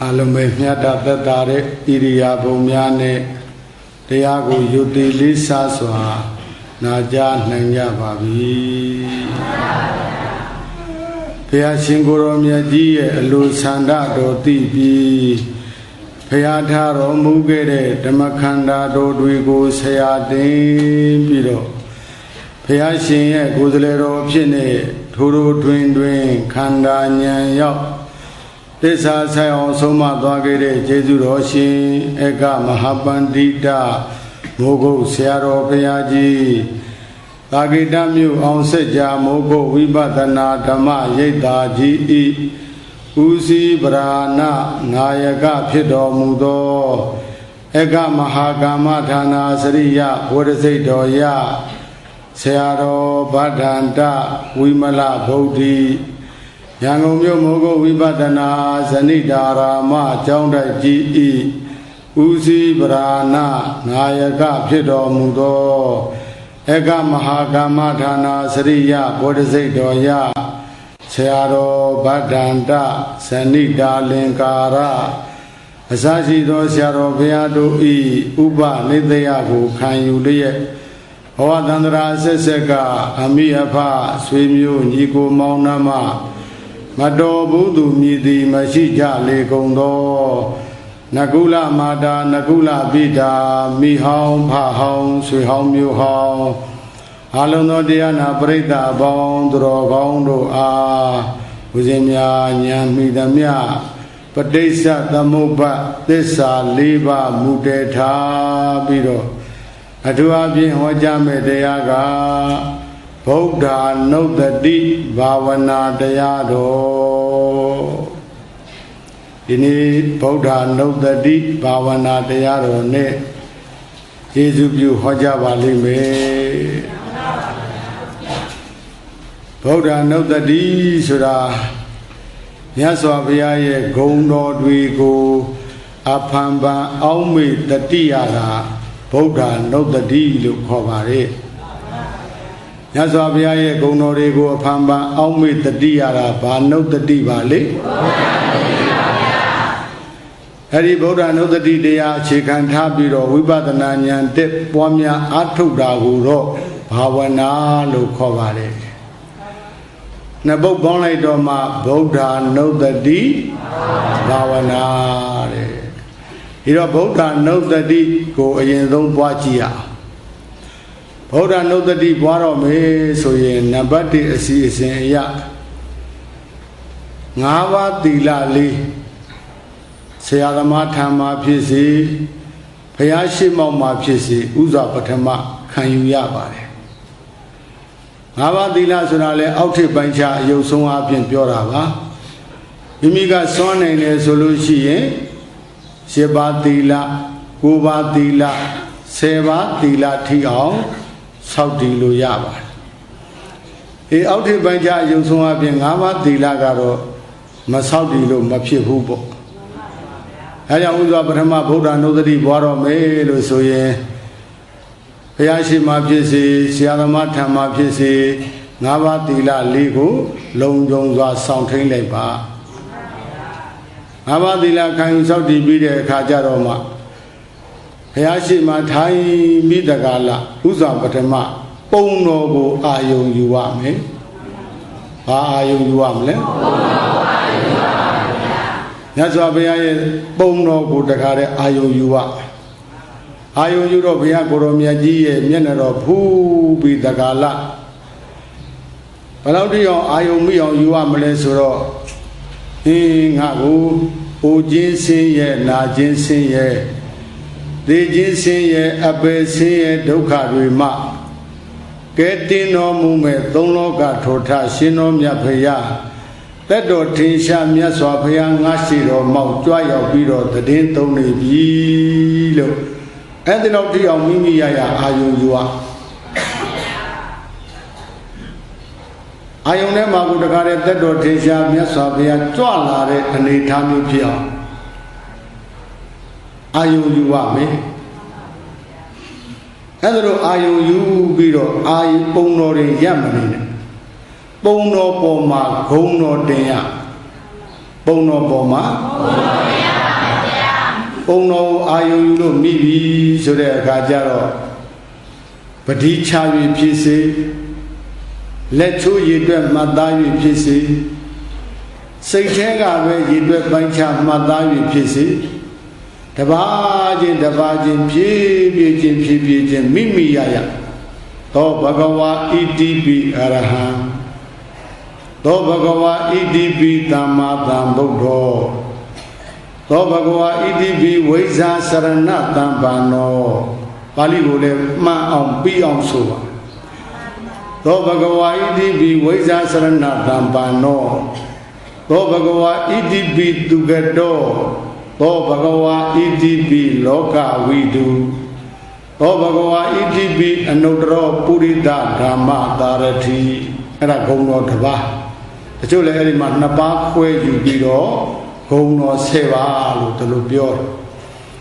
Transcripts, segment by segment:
အလုံးမဲ့မြတ်တာသက်တာတဲ့ဣရိယာပုများနဲ့တရားကိုယုတ်တိလေးစားစွာနာကြားနိုင်ကြပါပြီဘုရားရှင်ကိုယ်တော်မြတ်ကြီးရဲ့အလိုဆန္ဒတော်သိပြီးဘုရားထားတော်မူခဲ့တဲ့ဓမ္မခန္ဓာတော်တွေကိုဆရာတင်ပြီးတော့ဘုရားရှင်ရဲ့ကိုယ်စားလှယ်တော်ဖြစ်နေထိုးထိုးတွင်တွင်ခန္ဓာဉာဏ်ရောက်သစ္စာဆိုင်အောင်ဆုံးမသွားခဲ့တဲ့ကျေးဇူးတော်ရှင်ဧကမဟာပန္တိတမိုးကုတ်ဆရာတော်ဘုရားကြီးသာဂိတမြို့အောင်စကြမိုးကုတ်ဝိပဿနာဓမ္မရိပ်သာကြီးဤဦးစီးပရာဏနာယကဖြစ်တော်မူသောဧကမဟာကာမဌာနာစရိယဝရစိတ်တော်ယဆရာတော်ဗဒ္ဒန္တဝိမလဗုဒ္ဓိရန်ကုန်မြို့မိုးကုတ်ဝိပဿနာဇဏိတာရာမကျောင်းတိုက်ကြီးဤဦးစီးပရာဏနာယကဖြစ်တော်မူသောဧကမဟာကာမဌာနာစရိယဗုဒ္ဓစိတ်တော်ယဆရာတော်ဗဒ္ဒန္တဇဏိတာလင်္ကာရအစရှိသောဆရာတော်ဘုရားတို့ဤဥပနိသယကိုခံယူလျက်ဘဝတန္တရာဆက်ဆက်ကအမိအဖဆွေမျိုးညီကိုမောင်နှမမတော်ဘူးသူမြည်သည်မရှိကြလေကုန်သောနကုလမာတာနကုလပိတာမိဟောင်းဖဟောင်းဆွေဟောင်းမျိုးဟောင်းအလုံးသောတရားနာပရိသတ်ပေါင်းသူတော်ကောင်းတို့အားဦးဇင်းများဉာဏ်မိသမျှပဋိစ္စသမုပ္ပါသစ္စာ၄ပါးမူတည်ထားပြီးတော့အထူးအဖြင့်ဟောကြားမဲ့တရားကဗုဒ္ဓနုဿတိဘာဝနာတရားတော်ဒီနေ့ဗုဒ္ဓနုဿတိဘာဝနာတရားတော်နဲ့ကျေးဇူးပြုဟောကြားပါလိမ့်မယ်ဗုဒ္ဓနုဿတိဆိုတာမြတ်စွာဘုရားရဲ့ဂုဏ်တော်တွေကိုအဖန်ပန်အောက်မေ့တတိယတာဗုဒ္ဓနုဿတိလို့ခေါ်ပါတယ်မြတ်စွာဘုရားရဲ့ဂုဏ်တော်တွေကိုအဖန်ပန်အောက်မေ့တတိယတာဘာနုဿတိပါလေအဲ့ဒီဗုဒ္ဓနုဿတိတရားအခြေခံထားပြီးတော့ဝိပဿနာဉာဏ်တက်ပွားများအားထုတ်တာကိုတော့ဘာဝနာလို့ခေါ်ပါတယ်နှစ်ပုဒ်ပေါင်းလိုက်တော့မှဗုဒ္ဓနုဿတိဘာဝနာတဲ့ဒီတော့ဗုဒ္ဓနုဿတိကိုအရင်ဆုံးပွားကြည့်ရအောင်ဗုဒ္ဓနုဿတိပွားတော့မယ်ဆိုရင်နံပါတ်1အစီအစဉ်အရ၅ပါးသီလလေးဆရာသမားထံမှာဖြစ်စေဘုရားရှိမောက်မှာဖြစ်စေဥစွာပထမခံယူရပါတယ်၅ပါးသီလဆိုတာလဲအောက်ထစ်ပိုင်းခြားအယုတ်ဆုံးအပြင်ပြောတာပါမိမိကစွန့်နိုင်တယ်ဆိုလို့ရှိရင်၈ပါးသီလ၉ပါးသီလ10ပါးသီလထိအောင်ဆောက်တည်လို့ရပါတယ်အောက်ထစ်ပိုင်းခြားအယုတ်ဆုံးအပြင်၅ပါးသီလကတော့မဆောက်တည်လို့မဖြစ်ဘူးပေါ့အဲကြောင့်ဥစွာပထမဗုဒ္ဓနုဿတိပွားတော်မယ်လို့ဆိုရင်ဘုရားရှိခိုးဖြစ်စေဆရာသမားထံမှာဖြစ်စေ၅ပါးသီလလေးကိုလုံခြုံစွာဆောင်ထိန်လိုက်ပါ၅ပါးသီလခံယူဆောက်တည်ပြီးတဲ့အခါကျတော့မှဘုရားရှိခိုးထိုင်ပြီးတကားလဥစွာပထမပုံတော်ကိုအာယုံယူရမယ်ဘာအာယုံယူရမလဲမြတ်စွာဘုရားရဲ့ပုံတော်ကိုတခါတည်းအာယုံယူရအာယုံယူတော့ဘုရားကိုယ်တော်မြတ်ကြီးရဲ့မျက်နှာတော်ဖူးပြီးတကာလဘယ်လောက်တိအောင်အာယုံမိအောင်ယူရမလဲဆိုတော့ငါကိုအိုခြင်းဆင်းရဲနာခြင်းဆင်းရဲသေခြင်းဆင်းရဲအပေဆင်းရဲဒုက္ခတွေမှကဲတင်တော်မူမဲ့သုံးလောကထောထရှင်တော်မြတ်ဖရာသက်တော်ထင်ရှားမြတ်စွာဘုရားငါရှိတော်မောက်ကြွရောက်ပြီးတော့တည်င်းသုံးနေပြီလို့အဲ့ဒီတော့တိအောင်မိမိရအာယုံယူအာယုံထဲမှာကိုတကားတဲ့သက်တော်ထင်ရှားမြတ်စွာဘုရားကြွလာတဲ့အနေထားမျိုးဖြစ်အောင်အာယုံယူရမယ်အဲ့ဒါတော့အာယုံယူပြီးတော့အာယုပုံတော်တွေရပ်မနေနဲ့ပုံတော်ပေါ်မှာဂုံတော်တင်ရပုံတော်ပေါ်မှာ no ayu mibi so the Kajaro. But he chavi pisi, let you ye do Madawi pisi, say Changa, ye do Bancha Madawi pisi, the Vajin, Pijin, Mimi Yaya, To Bhagawa EDB Araham, To Bhagawa EDB Tamadam Buddha, To Bhagawa EDB Vesa Sarana Tambano. Pali gole ma on bi on so to bhagawa idb Vesa sarana dambano to bhagawa idb tugato to bhagawa idb loka vidu to bhagawa idb anudro purita dhamma darati era gong lo taba tacho le eri maနှစ်ပါးခွဲယူပြီးတော့ဂုံတော်10ပါးလို့ဒီလိုပြောတယ်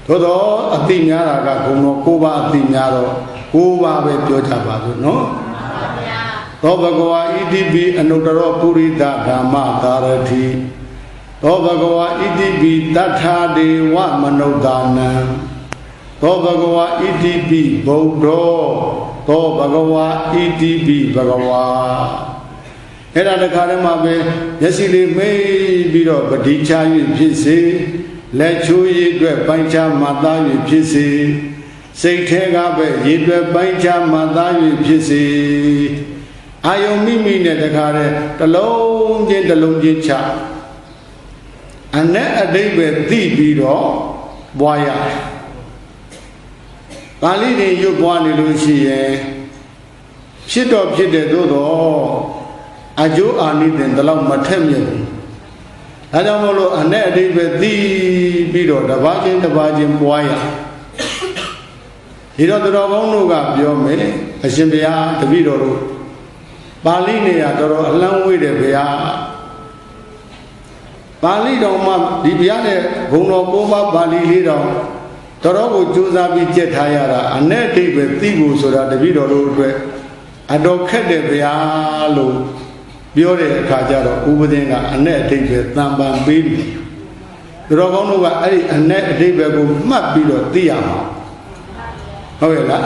သို့တော့အတိများတာကဂုံတော်9ပါးအတိများတော့9ပါးပဲပြောကြပါစို့နော်သောဘဂဝါဣတိပိအနုတ္တရောပုရိသဓမ္မသာရတိသောဘဂဝါဣတိပိတထာဒေဝမနုဿာနံသောဘဂဝါဣတိပိဗုဒ္ဓောသောဘဂဝါဣတိပိဘဂဝါအဲ့ဒါတခါတည်းမှာပဲမျက်စိလေးမိတ်ပြီးတော့ပဋိချာ၍ဖြစ်စေလက်ချိုးရည်အတွက်ပိုင်းခြားမှတ်သား၍ဖြစ်စေစိတ်ထဲကပဲရည်အတွက်ပိုင်းခြားမှတ်သား၍ဖြစ်စေအာယုံမိမိနဲ့တခါတည်းတလုံးချင်းချအနဲ့အတိတ်ပဲသိပြီးတော့ပွားရတယ်ပါဠိတွေရွတ်ပွားနေလို့ရှိရင်ဖြစ်တော့ဖြစ်တယ်သို့တော့အကျိုးအာနိသင်တလောက်မထက်မြက်ဘူးဒါကြောင့်မို့လို့အနဲ့အတိတ်ပဲသိပြီးတော့တပါးချင်းပွားရဒီတော့တော်ကောင်းတို့ကပြောမယ်အရှင်ဘုရားတပည့်တော်တို့ပါဠိနေရတော်တော်အလန်းဝေးတယ်ဘုရားပါဠိတော်မှာဒီဘုရားနဲ့ဘုံတော်9ပါးပါဠိလေးတော်တော်တော်ကိုကြိုးစားပြီးကြက်ထားရတာအနဲ့အတိတ်ပဲသိဖို့ဆိုတာတပည့်တော်တို့အတွက်အတော်ခက်တယ်ဘုရားလို့ပြောတဲ့အခါကျတော့ဥပဒေကအနဲ့အတိတ်ပဲတန်ပန်ပေးပြီတော်ကောင်းတို့ကအဲ့ဒီအနဲ့အတိတ်ပဲကိုမှတ်ပြီးတော့သိရမှာဟုတ်ရဲ့လား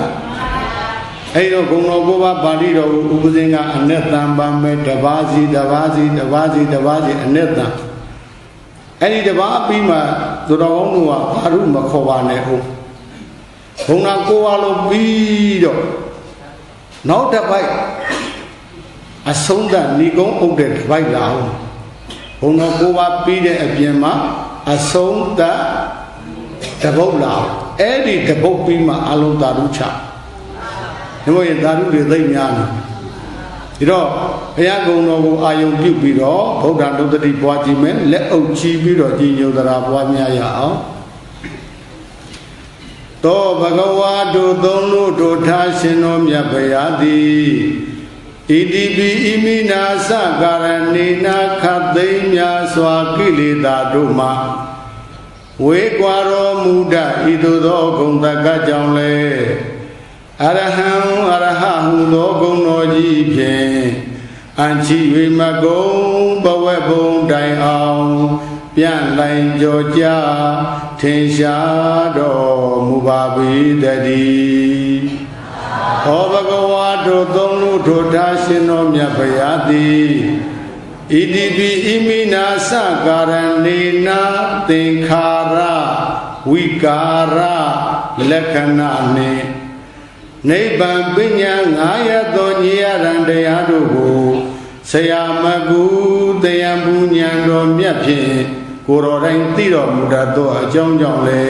အဲ့တော့ဂုဏတော်9ပါးပါဠိတော်ကိုဥပဒေကအနဲ့တန်ပန်မဲ့တပါးစီအနဲ့တန်အဲ့ဒီတပါးပြီးမှတော်ကောင်းတို့ကဘာလို့မခေါ်ပါနဲ့ဟုတ်ဂုဏ9ပါးလုံးပြီးတော့နောက်တစ်ပိုက်အဆုံးသတ်ဏီကုံးအုပ်တဲ့တစ်ပိုက်လာအောင်ဘုံတော်9ပါးပြီးတဲ့အပြင်မှာအဆုံးသတ်တပုတ်လာအဲ့ဒီတပုတ်ပြီးမှအလုံးသာဓုချဒီမို့ရင်သာဓုတွေသိမ့်များနေဒီတော့ဘုရားကုံတော်ကိုအာယုံပြုပြီးတော့ဗုဒ္ဓနုတ္တိပွားကြည့်မယ်လက်အုပ်ချီးပြီးတော့ကြီးညိုသရာပွားများရအောင်သောဘဂဝါတို့သုံးလို့တို့ထားရှင်တော်မြတ်ဘုရားသည်ဣတိပိဣမိနာသကာရဏိနာခသိမ့်များစွာကိလေသာတို့မှဝေကွာတော်မူတတ်ဤသို့သောဂုဏ်တကကြောင့်လေအရဟံအရဟဟုသောဂုဏ်တော်ကြီးဖြင့်အန်ချီဝိမကုံဘဝဘုံတိုင်အောင်ပြန့်လိုင်ကြောကြထင်ရှားတော်မူပါပေတည်းဟောဘဂဝါတို့သုံးလို့ထိုထားရှင်တော်မြတ်ဘုရားသည်ဣတိပိဣမိနာသကာရဏေနာသင်္ခါရဝိကာရလက္ခဏာနှင့်နိဗ္ဗာန်ပညာ9ရပ်သောညရံတရားတို့ကိုဆရာမကူတရားပူဉဏ်တော်မြတ်ဖြင့်ကိုယ်တော်တိုင်သိတော်မူတတ်သောအကြောင်းကြောင့်လေ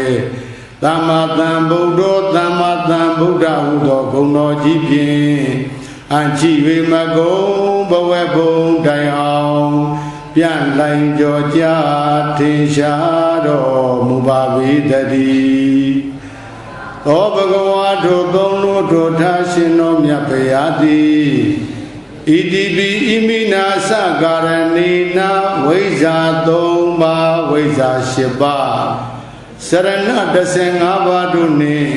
သမ္မာသမ္ဗုဒ္ဓသမ္မာသမ္ဗုဒ္ဓဟုသောဂုဏ်တော်ကြီးဖြင့်အံချီဝေမကုံဘဝဘုံတိုင်အောင်ပြန့်လိုင်ကြောကြထင်ရှားတော်မူပါပေတည်းသောဘဂဝါတို့သုံးလို့တို့ထားရှင်တော်မြတ်ဘုရားသည်ဣတိပိဣမိနာသကာရဏိနာဝိဇ္ဇာ3ပါးဝိဇ္ဇာ10ပါးစရဏ15ပါးတို့နှင့်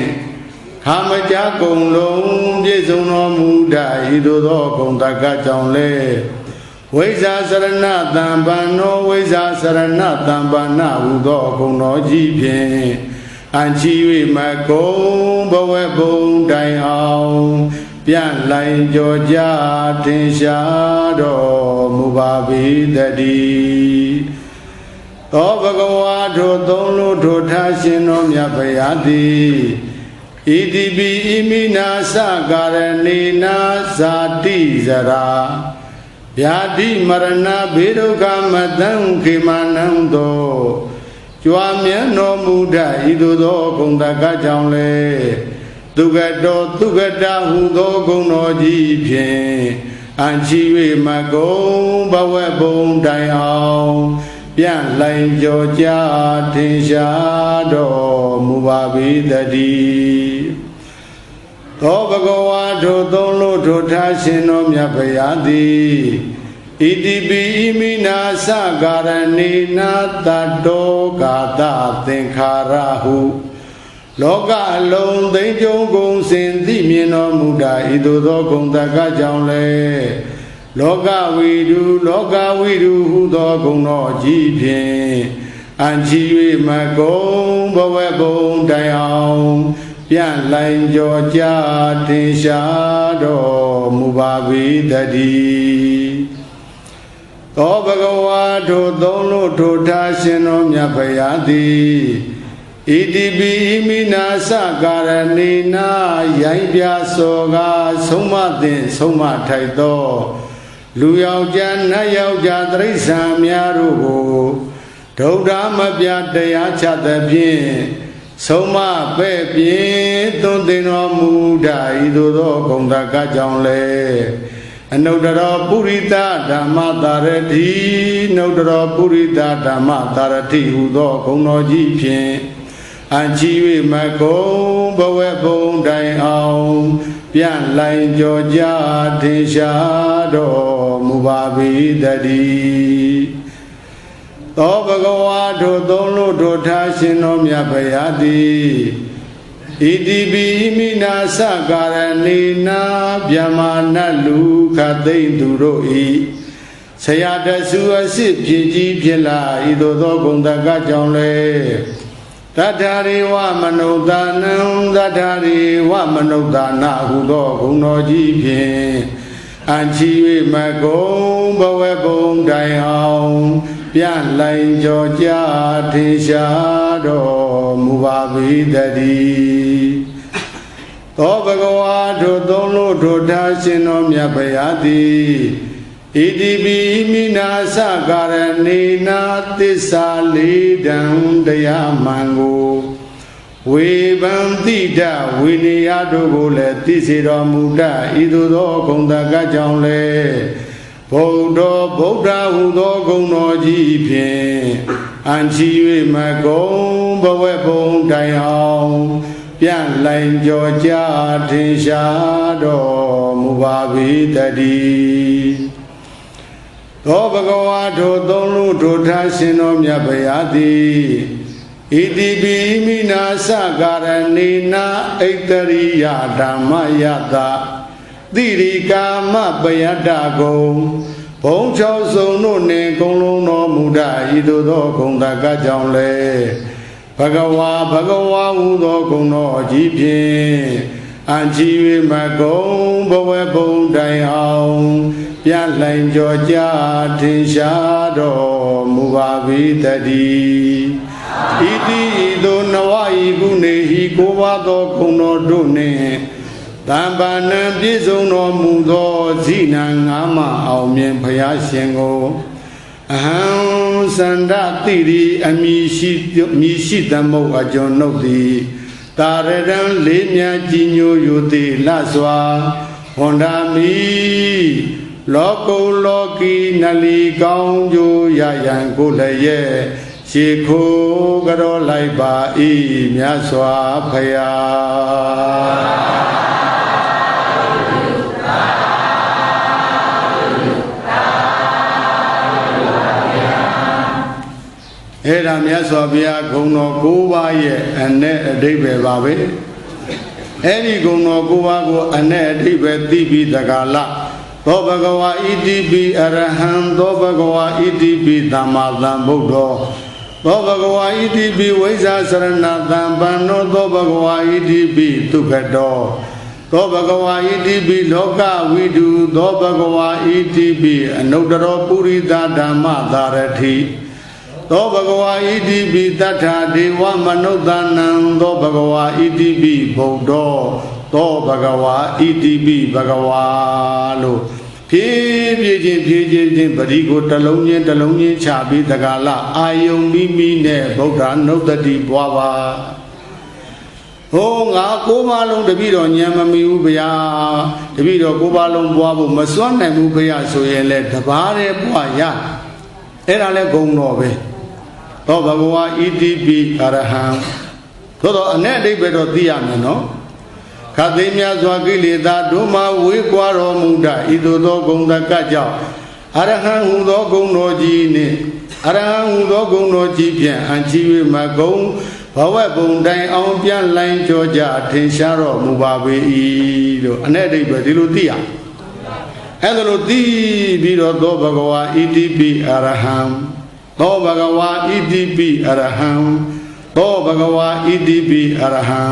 ခမကြကုံလုံးပြည့်စုံတော်မူတတ်ဤသို့သောဂုဏ်တကကြောင့်လေဝိဇ္ဇာစရဏတံပန္နောဝိဇ္ဇာစရဏတံပန္နဟုသောဂုဏ်တော်ကြီးဖြင့် anh chi vi mà cũng bao quát bông đại hào biên lại cho cha thiên xa đồ mù bà vi đà đi Ó bà gà hoa thô tông lô thô thá xin nô mẹ bà yá đi Ý đi bì ý mì nà sa gà rà nì nà sa tí zà rà Yá đi mà rà nà bì rô gà mà tăng khi mà nâng tô Chua miễn nô mù đà ý đồ đô công ta gà chong lê Tu gà đà hù đô công nô jì phiền Anh chi vi mà công bà quẹ bông đại hào Biên lại cho cha thiên xa đồ mù bà vi đà đi Ó bà gà hoa thô tông lô thô thá xin nô mẹ bà yá đi Ý đi bì ý mì nà sa gà rà nì nà tà đô gà tà tinh khá rà hù Lô gà lông tinh chông công xin tí miên nô mù đà ý đồ đô công ta gà chong lê Lô gà vi đu hù đô công nô jì phiền Anh chi vi mà công bao quát bông đại hào Biên lại cho cha thiên xa đồ mù bà vi đà đi Ó bà gà hoa thô tông lô thô thá xin nô mẹ bà yá đi Ý đi bì ý mì nà sa gà rà nì nà yáy bia sô gà sống mạ tình sống mạ thay tô Lù yào cha nà yào cha trai sa mẹ rù bù Thâu đá mà bia đaya cha tà phiền Sống mạ bè phiền tôn tình nô mù đà ý đồ đô công ta gà chong lê Nâu đà rô Purita Dhamma Tarathi Nâu đà rô Purita Dhamma Tarathi hù đô công nô jì phiền Anh chi vi mà công bao quát bông đại hào Biên lại cho cha thiên xa đồ mù bà vi đà đi Ó bà gà hoa thô tông lô thô thá xin nô mẹ bà yá đi Ý đi bì ý mì nà sa gà rà nì nà biên mà nà lù khá tinh tù rô ý Sa yá đà su a xích phiền chí phiền là ý đồ đô công ta gà chong lê Tathari wa manodhanam Tathari wa manodhana hù đô công nô jì phiền Anh chi vi mà công bao quát bông đại hào Biên lại cho cha thiên xa đồ mù bà vi đà đi Ó bà gà hoa thô tông lô thô thá xin nô mẹ bà yá đi Ý đi bì ý mì nà sa gà rà nì nà tít sa lì đăng đaya màn gù Vê văn tì đà vê nì yá đô gô lệ tít xì đô mù đà ý đồ đô công ta gà chong lê Bồ đà hù đô công nô jì phiền Anh chi vi mà công bao quát bông đại hào Biên lại cho cha thiên xa đồ mù bà vi đà đi Ó bà gà hoa thô tông lô thô thá xin nô mẹ bà yá đi Ý đi bì ý mì nà sa gà rà nì nà Aittariya Dhamma yata Tī rì kā mā bà yá đà gông Bông cháu sông nô nè công lông nô mù đà ý đồ đô công ta gà chong lê Bà gà hoa hù đô công nô jì phiền Anh chi vi mà công bao quát bông đại hào Biên lại cho cha thiên xa đồ mù bà vi đà đi Ý đi ý đồ nà hoa ý gu nè hì cô bá đô công nô đô nè Tạm bà nâng biết dông nô mù đô dì nà ngã mà ảo miền phá yá xiên ngô Aham sanda tì rì a mi shi tâm mâu a chôn nâu tì Ta rè răng lê mẹ chi nhô yô tì la xoa Hòn đà mi Lô câu lô kỳ nà lì cao yô ya yàn cô lê yê Xì khô gà đô lại bà y mẹ xoa phá yá Ê ra mẹ xoa bia công nô cô ba yê anh nê đi bè bà bê Ê đi công nô cô ba cô anh nê đi bè tí bì đà gà lạ Tô bà gà wā iti bì araham Tô bà gà wā iti bì dhamma dham bồ đô သောဘဂဝါဣတိပိဝိဇ္ဇာစရဏသံပန္နောသောဘဂဝါဣတိပိဒုက္ခတောသောဘဂဝါဣတိပိလောကဝိတုသောဘဂဝါဣတိပိအနုတ္တရောပုရိသဓမ္မသာရတိသောဘဂဝါဣတိပိတတ္ထာဒေဝမနုဿာနံသောဘဂဝါဣတိပိဗုဒ္ဓောသောဘဂဝါဣတိပိဘဂဝါလို့ဖြည်းဖြည်းချင်းပရိကိုတလုံးချင်းချပြီးတက္ကလအာယုံမိမိနဲ့ဗုဒ္ဓနုတ္တိပွားပါဟောငါကိုးပါးလုံးတပည့်တော်ဉာဏ်မမီဘူးဗျာတပည့်တော်ကိုးပါးလုံးပွားဖို့မစွမ်းနိုင်ဘူးဗျာဆိုရင်လည်းတပါးတည်းပွားရအဲ့ဒါလည်းဂုံတော်ပဲသောဘဂဝါဣတိပိအရဟံသို့တော့အ내အဓိပ္ပာယ်တော့သိရမယ်နော်ခတ်သိမ်းများစွာကိလေသာတို့မှဝေးကွာတော်မူတတ်ဤသို့သောဂုဏ်တကကြောင့်အရဟံဟူသောဂုဏ်တော်ကြီးနှင့်အရဟံဟူသောဂုဏ်တော်ကြီးဖြင့်အံချီ၍မဂုံဘဝဘုံတိုင်အောင်ပြန်လိုင်းကြောကြထင်ရှားတော်မူပါပေ၏လို့အ내အဓိပ္ပာယ်ဒီလိုသိရအဲ့ဒါလိုသိပြီးတော့သောဘဂဝါဣတိပိအရဟံသောဘဂဝါဣတိပိအရဟံသောဘဂဝါဣတိပိအရဟံ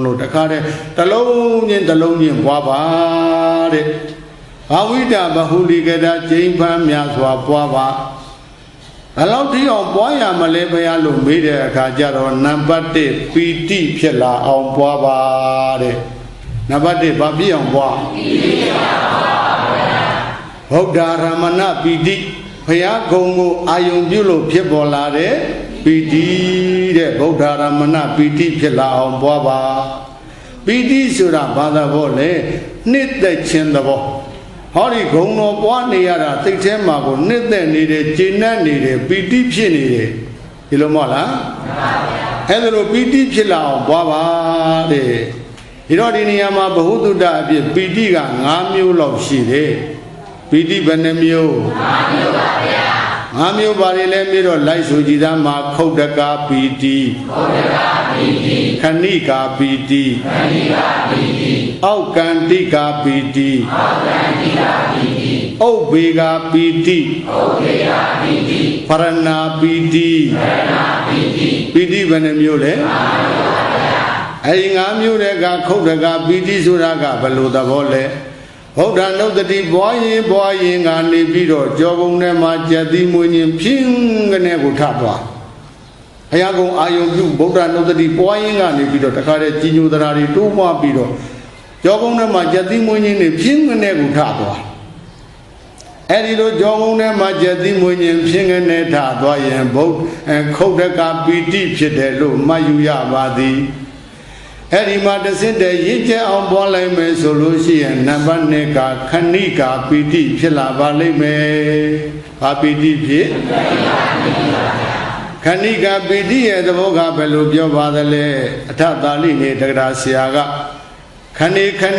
လို့တခါတည်းတလုံးချင်းပွားပါတဲ့ဘာဝိတဘဟုလိကတာကျိန်ဖန်များစွာပွားပါဘယ်လောက်ထိအောင်ပွားရမလဲဘုရားလို့မေးတဲ့အခါကျတော့နံပါတ်1ပီတိဖြစ်လာအောင်ပွားပါတဲ့နံပါတ်1ဘာဖြစ်အောင်ပွားပီတိဖြစ်အောင်ပွားပါဘုဒ္ဓရမဏပီတိဘုရားဂုံကိုအာယုံပြုလို့ဖြစ်ပေါ်လာတဲ့ပီတိတဲ့ဗုဒ္ဓရမဏပီတိဖြစ်လာအောင်ပွားပါပီတိဆိုတာဘာသာဘောလဲနှစ်သက်ခြင်းသဘောဟောဒီဂုံတော်ပွားနေရတာသိထဲမှာကိုနှစ်သက်နေတယ်ကျေနပ်နေတယ်ပီတိဖြစ်နေတယ်ဒီလိုမဟုတ်လားမှန်ပါဗျာအဲ့ဒါလိုပီတိဖြစ်လာအောင်ပွားပါတဲ့ဒီတော့ဒီနေရာမှာဘ ഹു တုတ္တအဖြစ်ပီတိက5မျိုးလောက်ရှိတယ်ပီတိဘယ်နှမျိုး5မျိုးပါဗျာ5မျိုးပါလေလဲပြီးတော့လိုက်ဆိုကြည်သားမှာခုတ်တကာပီတိခဏိကာပီတိအောက်ကန္တိကာပီတိဥပ္ပေကာပီတိပရဏာပီတိပီတိဘယ်နှမျိုးလဲအဲဒီ5မျိုးတည်းကခုတ်တကာပီတိဆိုတာကဘယ်လိုသဘောလဲဗုဒ္ဓနုတ္တိပွားရင်ကနေပြီးတော့ကြောကုံထဲမှာကြက်သီးမွေးခြင်းဖြင်းကနေကိုထသွားဘုရားကုံအာယုံပြုဗုဒ္ဓနုတ္တိပွားရင်ကနေပြီးတော့တခါတည်းကြီးညိုသရာတွေတိုးပွားပြီးတော့ကြောကုံထဲမှာကြက်သီးမွေးခြင်းတွေဖြင်းကနေကိုထသွားအဲ့ဒီလိုကြောကုံထဲမှာကြက်သီးမွေးခြင်းဖြင်းကနေထသွားရင်ဘုဒ္ဓခုတ်တကပီတိဖြစ်တယ်လို့မှတ်ယူရပါသည်အဲ့ဒီမှာတစင်းတဲ့ရင့်ကျက်အောင်ပွားလိုက်မယ်ဆိုလို့ရှိရင်နံပါတ်2ကခဏိကာပီတိဖြစ်လာပါလိမ့်မယ်။ဘာပီတိဖြစ်ခဏိကာပီတိရဲ့သဘောကဘယ်လိုပြောပါသလဲအထသာလိနေတက္ကရာဆရာကခ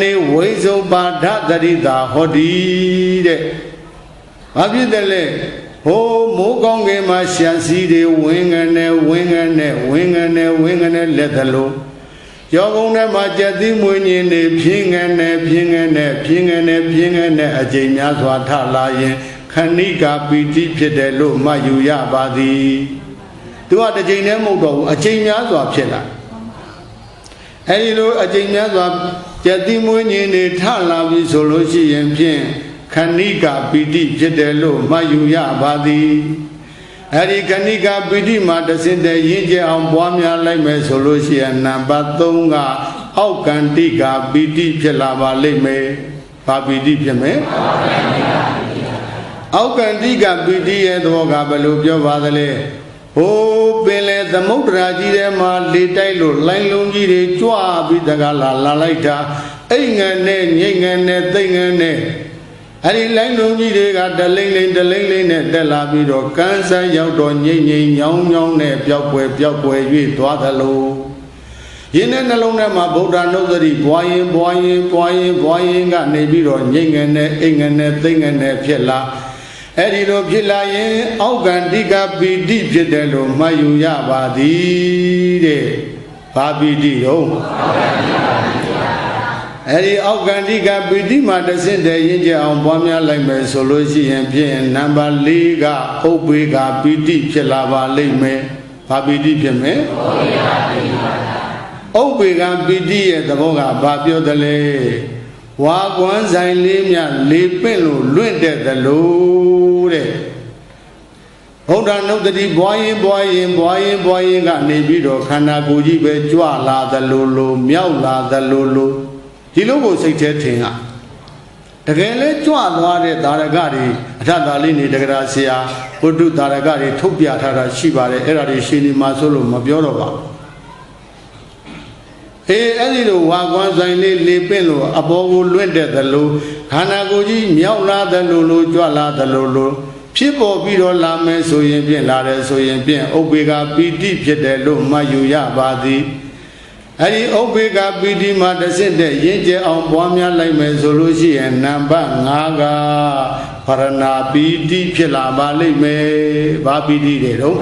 ဏေဝိဇုပါဒတရိတာဟောတိတဲ့။ဘာဖြစ်တယ်လဲဟိုးမိုးကောင်းကင်မှာရှာစီတွေဝင်းငနဲ့လက်သလိုကြောကုံထဲမှာကြက်သီးမွေးညင်းနေဖြင်းငနဲ့အကြိမ်များစွာထလာရင်ခဏိကာပီတိဖြစ်တယ်လို့မှတ်ယူရပါသည်သူကတစ်ကြိမ်နဲ့မဟုတ်တော့ဘူးအကြိမ်များစွာဖြစ်လာအဲဒီလိုအကြိမ်များစွာကြက်သီးမွေးညင်းနေထလာပြီဆိုလို့ရှိရင်ဖြင့်ခဏိကာပီတိဖြစ်တယ်လို့မှတ်ယူရပါသည်အဲ့ဒီခဏိကာပီတိမှာတစင်းတဲ့ရင့်ကျက်အောင်ပွားများလိုက်မယ်ဆိုလို့ရှိရင်နံပါတ်3ကအောက်ကန္တိကာပီတိဖြစ်လာပါလိမ့်မယ်။ဘာပီတိဖြစ်မလဲ။အောက်ကန္တိကာပီတိရဲ့သဘောကဘယ်လိုပြောပါသလဲ။ဟိုးပင်လေသမုဒ္ဒရာကြီးထဲမှာလေတိုက်လို့လိုင်းလုံးကြီးတွေကြွပြီးတကလာလိုက်တာအိမ်ငယ်နဲ့ငိတ်ငယ်နဲ့သိမ့်ငယ်နဲ့အဲ့ဒီလိုင်းလုံးကြီးတွေကတလိမ့်နဲ့တက်လာပြီးတော့ကန်းဆန်းရောက်တော့ညိမ့်ညောင်းနဲ့ပျောက်ကွယ်၍သွားသလိုရင်းနဲ့နှလုံးထဲမှာဗုဒ္ဓနုတ္တိပွားရင်ကနေပြီးတော့ညိမ့်ငယ်နဲ့အိမ်ငယ်နဲ့သိမ့်ငယ်နဲ့ဖြစ်လာအဲ့ဒီလိုဖြစ်လာရင်အောက်ကန္တိကပီတိဖြစ်တယ်လို့မှတ်ယူရပါသည်တဲ့ဘာပီတိတော့အဲ့ဒီအောက်ကန္တိကပီတိမှာတဆင့်တည်းရင့်ကျက်အောင်ပွားများလိုက်မယ်ဆိုလို့ရှိရင်ဖြင့်နံပါတ်4ကဥပ္ပေကပီတိဖြစ်လာပါလိမ့်မယ် ဘာပီတိဖြစ်မယ်ဥပ္ပေကပီတိရဲ့သဘောကဘာပြောတယ်လဲဝါကွမ်းဆိုင်လေးမြလေးပင့်လို့လွင့်တဲ့သလိုတဲ့ဘုရားနုတ္တိဘွားရင်ကနေပြီးတော့ခန္ဓာကိုယ်ကြီးပဲကြွလာသလိုမြောက်လာသလိုဒီလိုကိုစိတ်ထဲထင်ရတကယ်လဲကြွသွားတဲ့သာရကတွေအထသာလေးနေတက္ကရာဆရာဘုဒ္ဓသာရကတွေထုတ်ပြထားတာရှိပါတယ်အဲ့ဒါတွေရှင်ဒီမှာဆိုလို့မပြောတော့ပါအဲ့ဒီလိုဝါကွမ်းဆိုင်လေးလေပင့်လို့အပေါ်ကိုလွင့်တဲ့သလိုခန္ဓာကိုယ်ကြီးမြောက်လာသလိုကြွလာသလိုဖြစ်ပေါ်ပြီးတော့လာမယ်ဆိုရင်ဖြင့်လာတယ်ဆိုရင်ဖြင့်ဥပ္ပေကပီတိဖြစ်တယ်လို့မှတ်ယူရပါသည်အဲ့ဒီဥပ္ပေကပီတိမှာတဆင့်တဲ့ရင့်ကျက်အောင်ပွားများလိုက်မယ်ဆိုလို့ရှိရင်နံပါတ်5ကပရဏာပီတိဖြစ်လာပါလိမ့်မယ်ဘာပီတိတွေတော့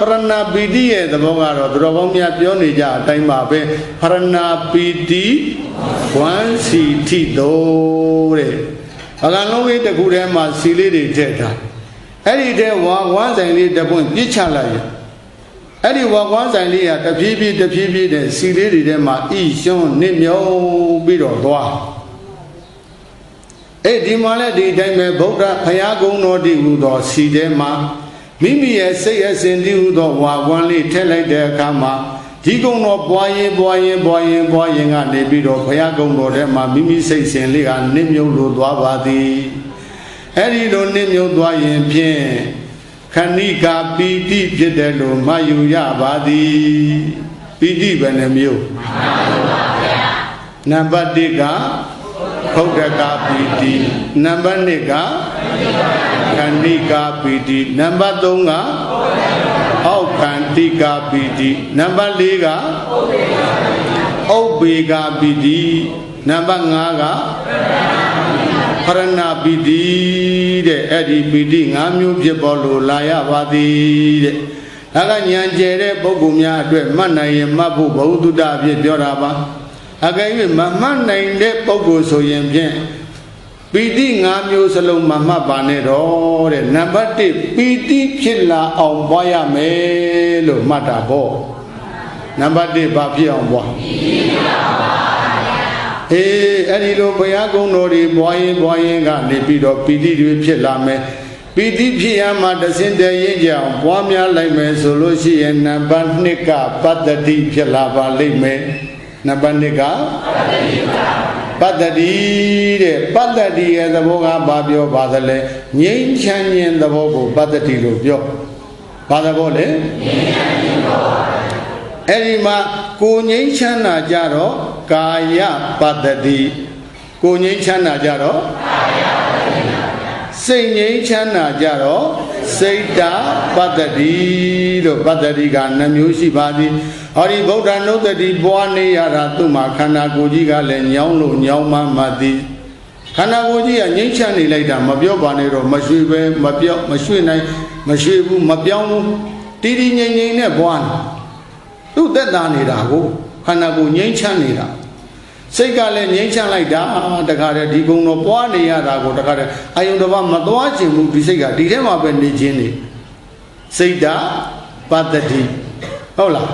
ပရဏာပီတိရဲ့သဘောကတော့သူတော်ကောင်းများပြောနေကြအတိုင်းပါပဲပရဏာပီတိဝမ်းစီထိတော်တဲ့အကံလုံးလေးတစ်ခုထဲမှာစီလေးတွေထည့်ထားအဲ့ဒီထဲဝါဆိုင်လေးတစ်ပွင့်ပြစ်ချလိုက်ရအဲ့ဒီဝါကွမ်းဆိုင်လေးကတဖြည်းဖြည်းတဲ့စီလေးတွေထဲမှာဣရှွန်းနစ်မြုံပြီးတော့သွားဒီမှာလည်းဒီတိုင်းပဲဗုဒ္ဓဘုရားကုံတော်တည်ဟူသောစီထဲမှာမိမိရဲ့စိတ်အစဉ်တည်ဟူသောဝါကွမ်းလေးထည့်လိုက်တဲ့အခါမှာဒီကုံတော်ပွားရင်ကနေပြီးတော့ဘုရားကုံတော်ထဲမှာမိမိစိတ်စဉ်လေးကနစ်မြုံလို့သွားပါသည်အဲ့ဒီလိုနစ်မြုံသွားရင်ဖြင့်ခဏိကာပီတိဖြစ်တယ်လို့မှတ်ယူရပါသည်ပီတိဘယ်နှမျိုးနံပါတ်1ကဖုဒ္ဓကာပီတိနံပါတ်2ကခဏိကာပီတိနံပါတ်3ကအောက်ခန္တိကာပီတိနံပါတ်4ကဥပ္ပေကာပီတိနံပါတ်5ကပရဏာပီတိတဲ့အဲ့ဒီပီတိ5မျိုးဖြစ်ပေါ်လို့လာရပါသည်တဲ့ဒါကဉာဏ်ကျယ်တဲ့ပုဂ္ဂိုလ်များအတွက်မှတ်နိုင်ရင်မှတ်ဖို့ဘဝတုတ္တအဖြစ်ပြောတာပါအကယ်၍မမှတ်နိုင်တဲ့ပုဂ္ဂိုလ်ဆိုရင်ဖြင့်ပီတိ5မျိုးစလုံးမမှတ်ပါနဲ့တော့တဲ့နံပါတ်1ပီတိဖြစ်လာအောင်ပွားရမယ်လို့မှတ်တာပေါ့နံပါတ်1ဘာဖြစ်အောင်ပွားအဲ့ဒီလိုဘုရားကုံတော်တွေပွားရင်ကနေပြီးတော့ပီတိတွေဖြစ်လာမယ်ပီတိဖြစ်ရမှတဆင့်တည်းရင့်ကြအောင်ပွားများလိုက်မယ်ဆိုလို့ရှိရင်နံပါတ်2ကပတ္တိဖြစ်လာပါလိမ့်မယ်နံပါတ်2ကပတ္တိတဲ့ပတ္တိရဲ့သဘောကဘာပြောပါသလဲငြိမ်းချမ်းခြင်းသဘောကိုပတ္တိလို့ပြောဘာသဘောလဲငြိမ်းချမ်းခြင်းသဘောအဲ့ဒီမှာကိုငြိမ်းချမ်းတာကြတော့ကာယပတ္တိကိုငြိမ်းချမ်းတာကြတော့ကာယပတ္တိစိတ်ငြိမ်းချမ်းတာကြတော့စိတ်တပတ္တိလို့ပတ္တိက2မျိုးရှိပါသည်ဟောဒီဗုဒ္ဓနုတ္တိပွားနေရတာသူ့မှာခန္ဓာကိုယ်ကြီးကလည်းညောင်းလို့ညောင်းမှသည်ခန္ဓာကိုယ်ကြီးကငြိမ်းချမ်းနေလိုက်တာမပြောပါနဲ့တော့မရွှေပဲမပြောမရွှေနိုင်မရွှေဘူးမပြောင်းဘူးတည်တည်ငြိမ်ငြိမ်နဲ့ပွားနေသူ့သက်သာနေတာကိုခန္ဓာကိုယ်ငြိမ်းချမ်းနေတာစိတ်ကလည်းငြိမ်းချမ်းလိုက်တာတခါတည်းဒီကုံတော်ပွားနေရတာကိုတခါတည်းအာယုန်တစ်ပါးမသွားခြင်းဘူးဒီစိတ်ကဒီထဲမှာပဲနေခြင်းနေစိတ်တပတ္တိဟုတ်လား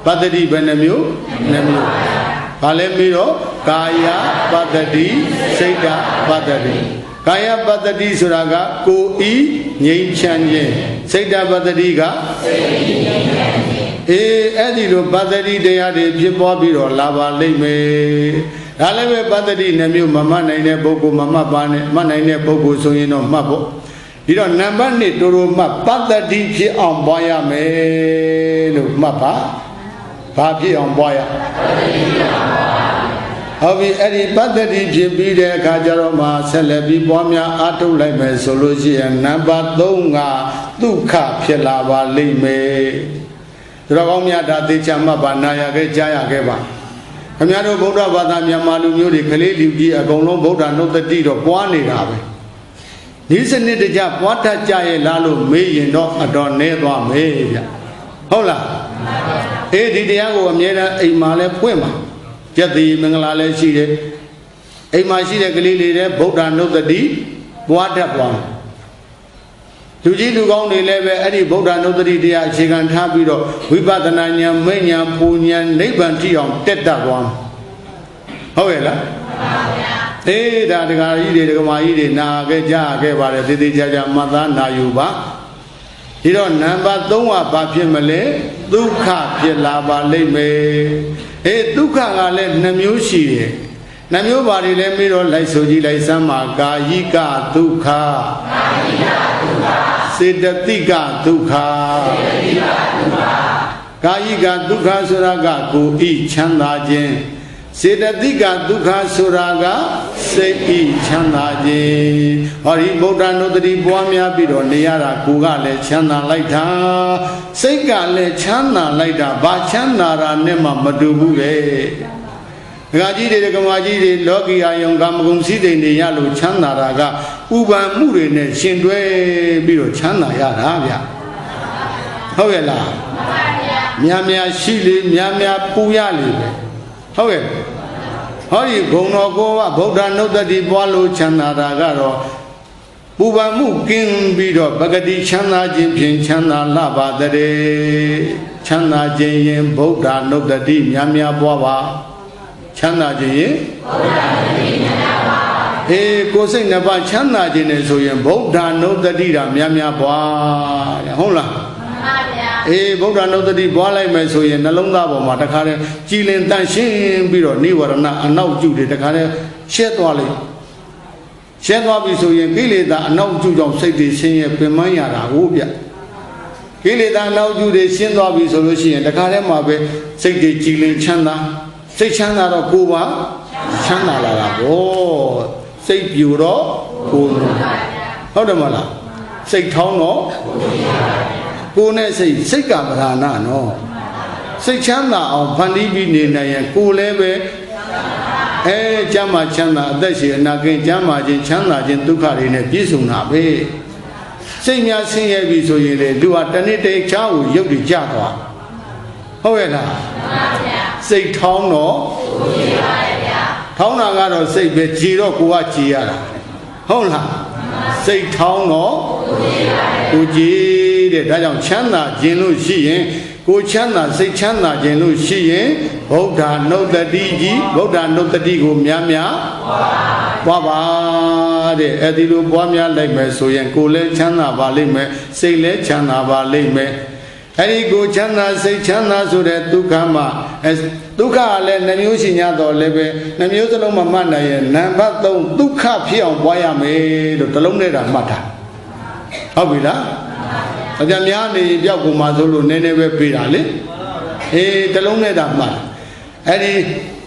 ပတ္တိဘယ်နှမျိုး2မျိုးဘာလဲပြီးတော့ကာယပတ္တိစိတ်တပတ္တိကာယပတ္တိဆိုတာကကိုယ်ဤငြိမ်းချမ်းခြင်းစိတ်တပတ္တိကစိတ်ဤငြိမ်းချမ်းခြင်းအဲ့ဒီလိုပတ္တိတရားတွေဖြစ်ပေါ်ပြီးတော့လာပါလိမ့်မယ်ဒါလည်းပဲပတ္တိ2မျိုးမမှတ်နိုင်တဲ့ပုဂ္ဂိုလ်မမှတ်ပါနဲ့မှတ်နိုင်တဲ့ပုဂ္ဂိုလ်ဆိုရင်တော့မှတ်ဖို့ဒီတော့နံပါတ်2တူတူမှပတ္တိဖြစ်အောင်ပွားရမယ်လို့မှတ်ပါဘာဖြစ်အောင်ပွားရဟုတ်ပြီအဲ့ဒီပတ္တိဖြစ်ပြီးတဲ့အခါကျတော့မှဆက်လက်ပြီးပွားများအားထုတ်လိုက်မယ်ဆိုလို့ရှိရင်နံပါတ်3ကဒုက္ခဖြစ်လာပါလိမ့်မယ်သူတော်ကောင်းများဒါသေချာမှတ်ပါနာရခဲ့ကြားရခဲ့ပါခင်ဗျားတို့ဗုဒ္ဓဘာသာမြန်မာလူမျိုးတွေကလေးလူကြီးအကုန်လုံးဗုဒ္ဓနုတ္တိတော့ပွားနေတာပဲဒီစနစ်တကျပွားတတ်ကြရဲ့လားလို့မေးရင်တော့အတော်နဲသွားမယ်ဗျဟုတ်လားဒီတရားကိုအမြဲတမ်းအိမ်မှာလဲဖွင့်ပါကျက်သေးမင်္ဂလာလည်းရှိတယ်အိမ်မှာရှိတဲ့ကလေးလေးတွေဗုဒ္ဓနုတ္တိပွားတတ်သွား လူကြီးလူကောင်းတွေလည်းပဲအဲ့ဒီဗုဒ္ဓနုတ္တိတရားအခြေခံထားပြီးတော့ဝိပဿနာဉာဏ်မဲ့ဉာဏ်ပူဉာဏ်နိဗ္ဗာန်ထိအောင်တက်တတ်သွားမှာဟုတ်ရဲ့လားအေးဒါဒကာကြီးတွေဒကာမကြီးတွေနာခဲ့ကြခဲ့ပါတယ်သေသေးချာချာမှတ်သားနာယူပါဒီတော့နံပါတ်3ကဘာဖြစ်မလဲဒုက္ခဖြစ်လာပါလိမ့်မယ်အေးဒုက္ခကလည်း2မျိုးရှိတယ်2မျိုးပါတွေလည်းပြီးတော့လိုက်ဆိုကြည့်လိုက်စမ်းပါကာယိကဒုက္ခစေတသိကဒုက္ခကာယိကဒုက္ခဆိုတာကကိုယ်ဤချမ်းသာခြင်းစေတသိကဒုက္ခဆိုတာကစိတ်ဤချမ်းသာခြင်းဟောဒီဗုဒ္ဓနုတ္တိပွားများပြီးတော့နေရတာကိုယ်ကလည်းချမ်းသာလိုက်တာစိတ်ကလည်းချမ်းသာလိုက်တာဘာချမ်းသာတာနဲ့မှမတူဘူးလေဒကာကြီးတွေဒကာမကြီးတွေလောကီအာယုံကာမဂုဏ်စည်းစိမ်တွေရလို့ချမ်းသာတာကဥပံမှုတွေနဲ့ရှင်တွဲပြီးတော့ချမ်းသာရတာဗျဟုတ်ရဲ့လားများများရှိလေများများပူရလေပဲဟုတ်ရဲ့ဟောဒီဂုဏ်တော်ကိုကဗုဒ္ဓနုတ္တိပွားလို့ချမ်းသာတာကတော့ပူပန်မှုကင်းပြီးတော့ပဂတိချမ်းသာခြင်းဖြင့်ချမ်းသာလှပါတဲ့ချမ်းသာခြင်းရင်ဗုဒ္ဓနုတ္တိများများပွားပါချမ်းသာခြင်းရင်ဗုဒ္ဓနုတ္တိများများပွားအေးကိုယ်စိတ်နှစ်ပါးချမ်းသာခြင်းနဲ့ဆိုရင်ဗုဒ္ဓနုတ္တိတာများများပွားတဲ့ဟုတ်လားအေးဗုဒ္ဓနုတ္တိပွားလိုက်မယ်ဆိုရင်နှလုံးသားပေါ်မှာတခါတည်းကြည်လင်တန့်ရှင်းပြီးတော့နိဝရဏအနောက်ကျတွေတခါတည်းရှဲသွားလိုက်ရှဲသွားပြီဆိုရင်ကိလေသာအနောက်ကျကြောင့်စိတ်တွေဆင်းရဲပင်ပန်းရတာဟုတ်ဗျကိလေသာအနောက်ကျတွေရှင်းသွားပြီဆိုလို့ရှိရင်တခါတည်းမှာပဲစိတ်တွေကြည်လင်ချမ်းသာစိတ်ချမ်းသာတော့ကိုယ်ပါချမ်းသာလာတာဗောစိတ်ပြူတော့ကိုယ်ဟုတ်တယ်မလားစိတ်ထောင်းတော့ကိုယ်နဲ့စိတ်ကပဓာနာနော်စိတ်ချမ်းသာအောင်ဖန်တီးပြီးနေနိုင်ရင်ကိုယ်လည်းပဲကျမ်းမာချမ်းသာအသက်ရှင်အနာကင်းကျမ်းမာခြင်းချမ်းသာခြင်းဒုက္ခတွေနဲ့ပြည့်စုံတာပဲစိတ်များဆင်းရဲပြီဆိုရင်လေသူဟာတနေ့တည်းချားကိုရုပ်တည်ကြသွားဟုတ်ရဲ့လားစိတ်ထောင်းတော့ထောင်းတာကတော့စိတ်ပဲကြည်တော့ကိုကကြည်ရတာဟုတ်လားစိတ်ထောင်းတော့ကိုကြည်တဲ့ဒါကြောင့်ချမ်းသာခြင်းလို့ရှိရင်ကိုချမ်းသာစိတ်ချမ်းသာခြင်းလို့ရှိရင်ဗုဒ္ဓနုတ္တိကြီးဗုဒ္ဓနုတ္တိကိုများများပွားပါတဲ့အဲ့ဒီလိုပွားများလိုက်မယ်ဆိုရင်ကိုယ်လည်းချမ်းသာပါလိမ့်မယ်စိတ်လည်းချမ်းသာပါလိမ့်မယ်အဲ့ဒီကိုချမ်းသာစိတ်ချမ်းသာဆိုတဲ့ဒုက္ခမှာဒုက္ခကလည်းနှမျိုးရှိ냐တော့လည်းပဲနှမျိုးစလုံးမမှတ်နိုင်ရင်နံပါတ်3ဒုက္ခဖြစ်အောင်ပွားရမယ်လို့တစ်လုံးနဲ့တာမှတ်တာဟုတ်ပြီလားအကြံများနေပြောက်ကုန်မှာဆိုလို့နည်းနည်းပဲပြေးတာလေတစ်လုံးနဲ့တာမှတ်အဲ့ဒီ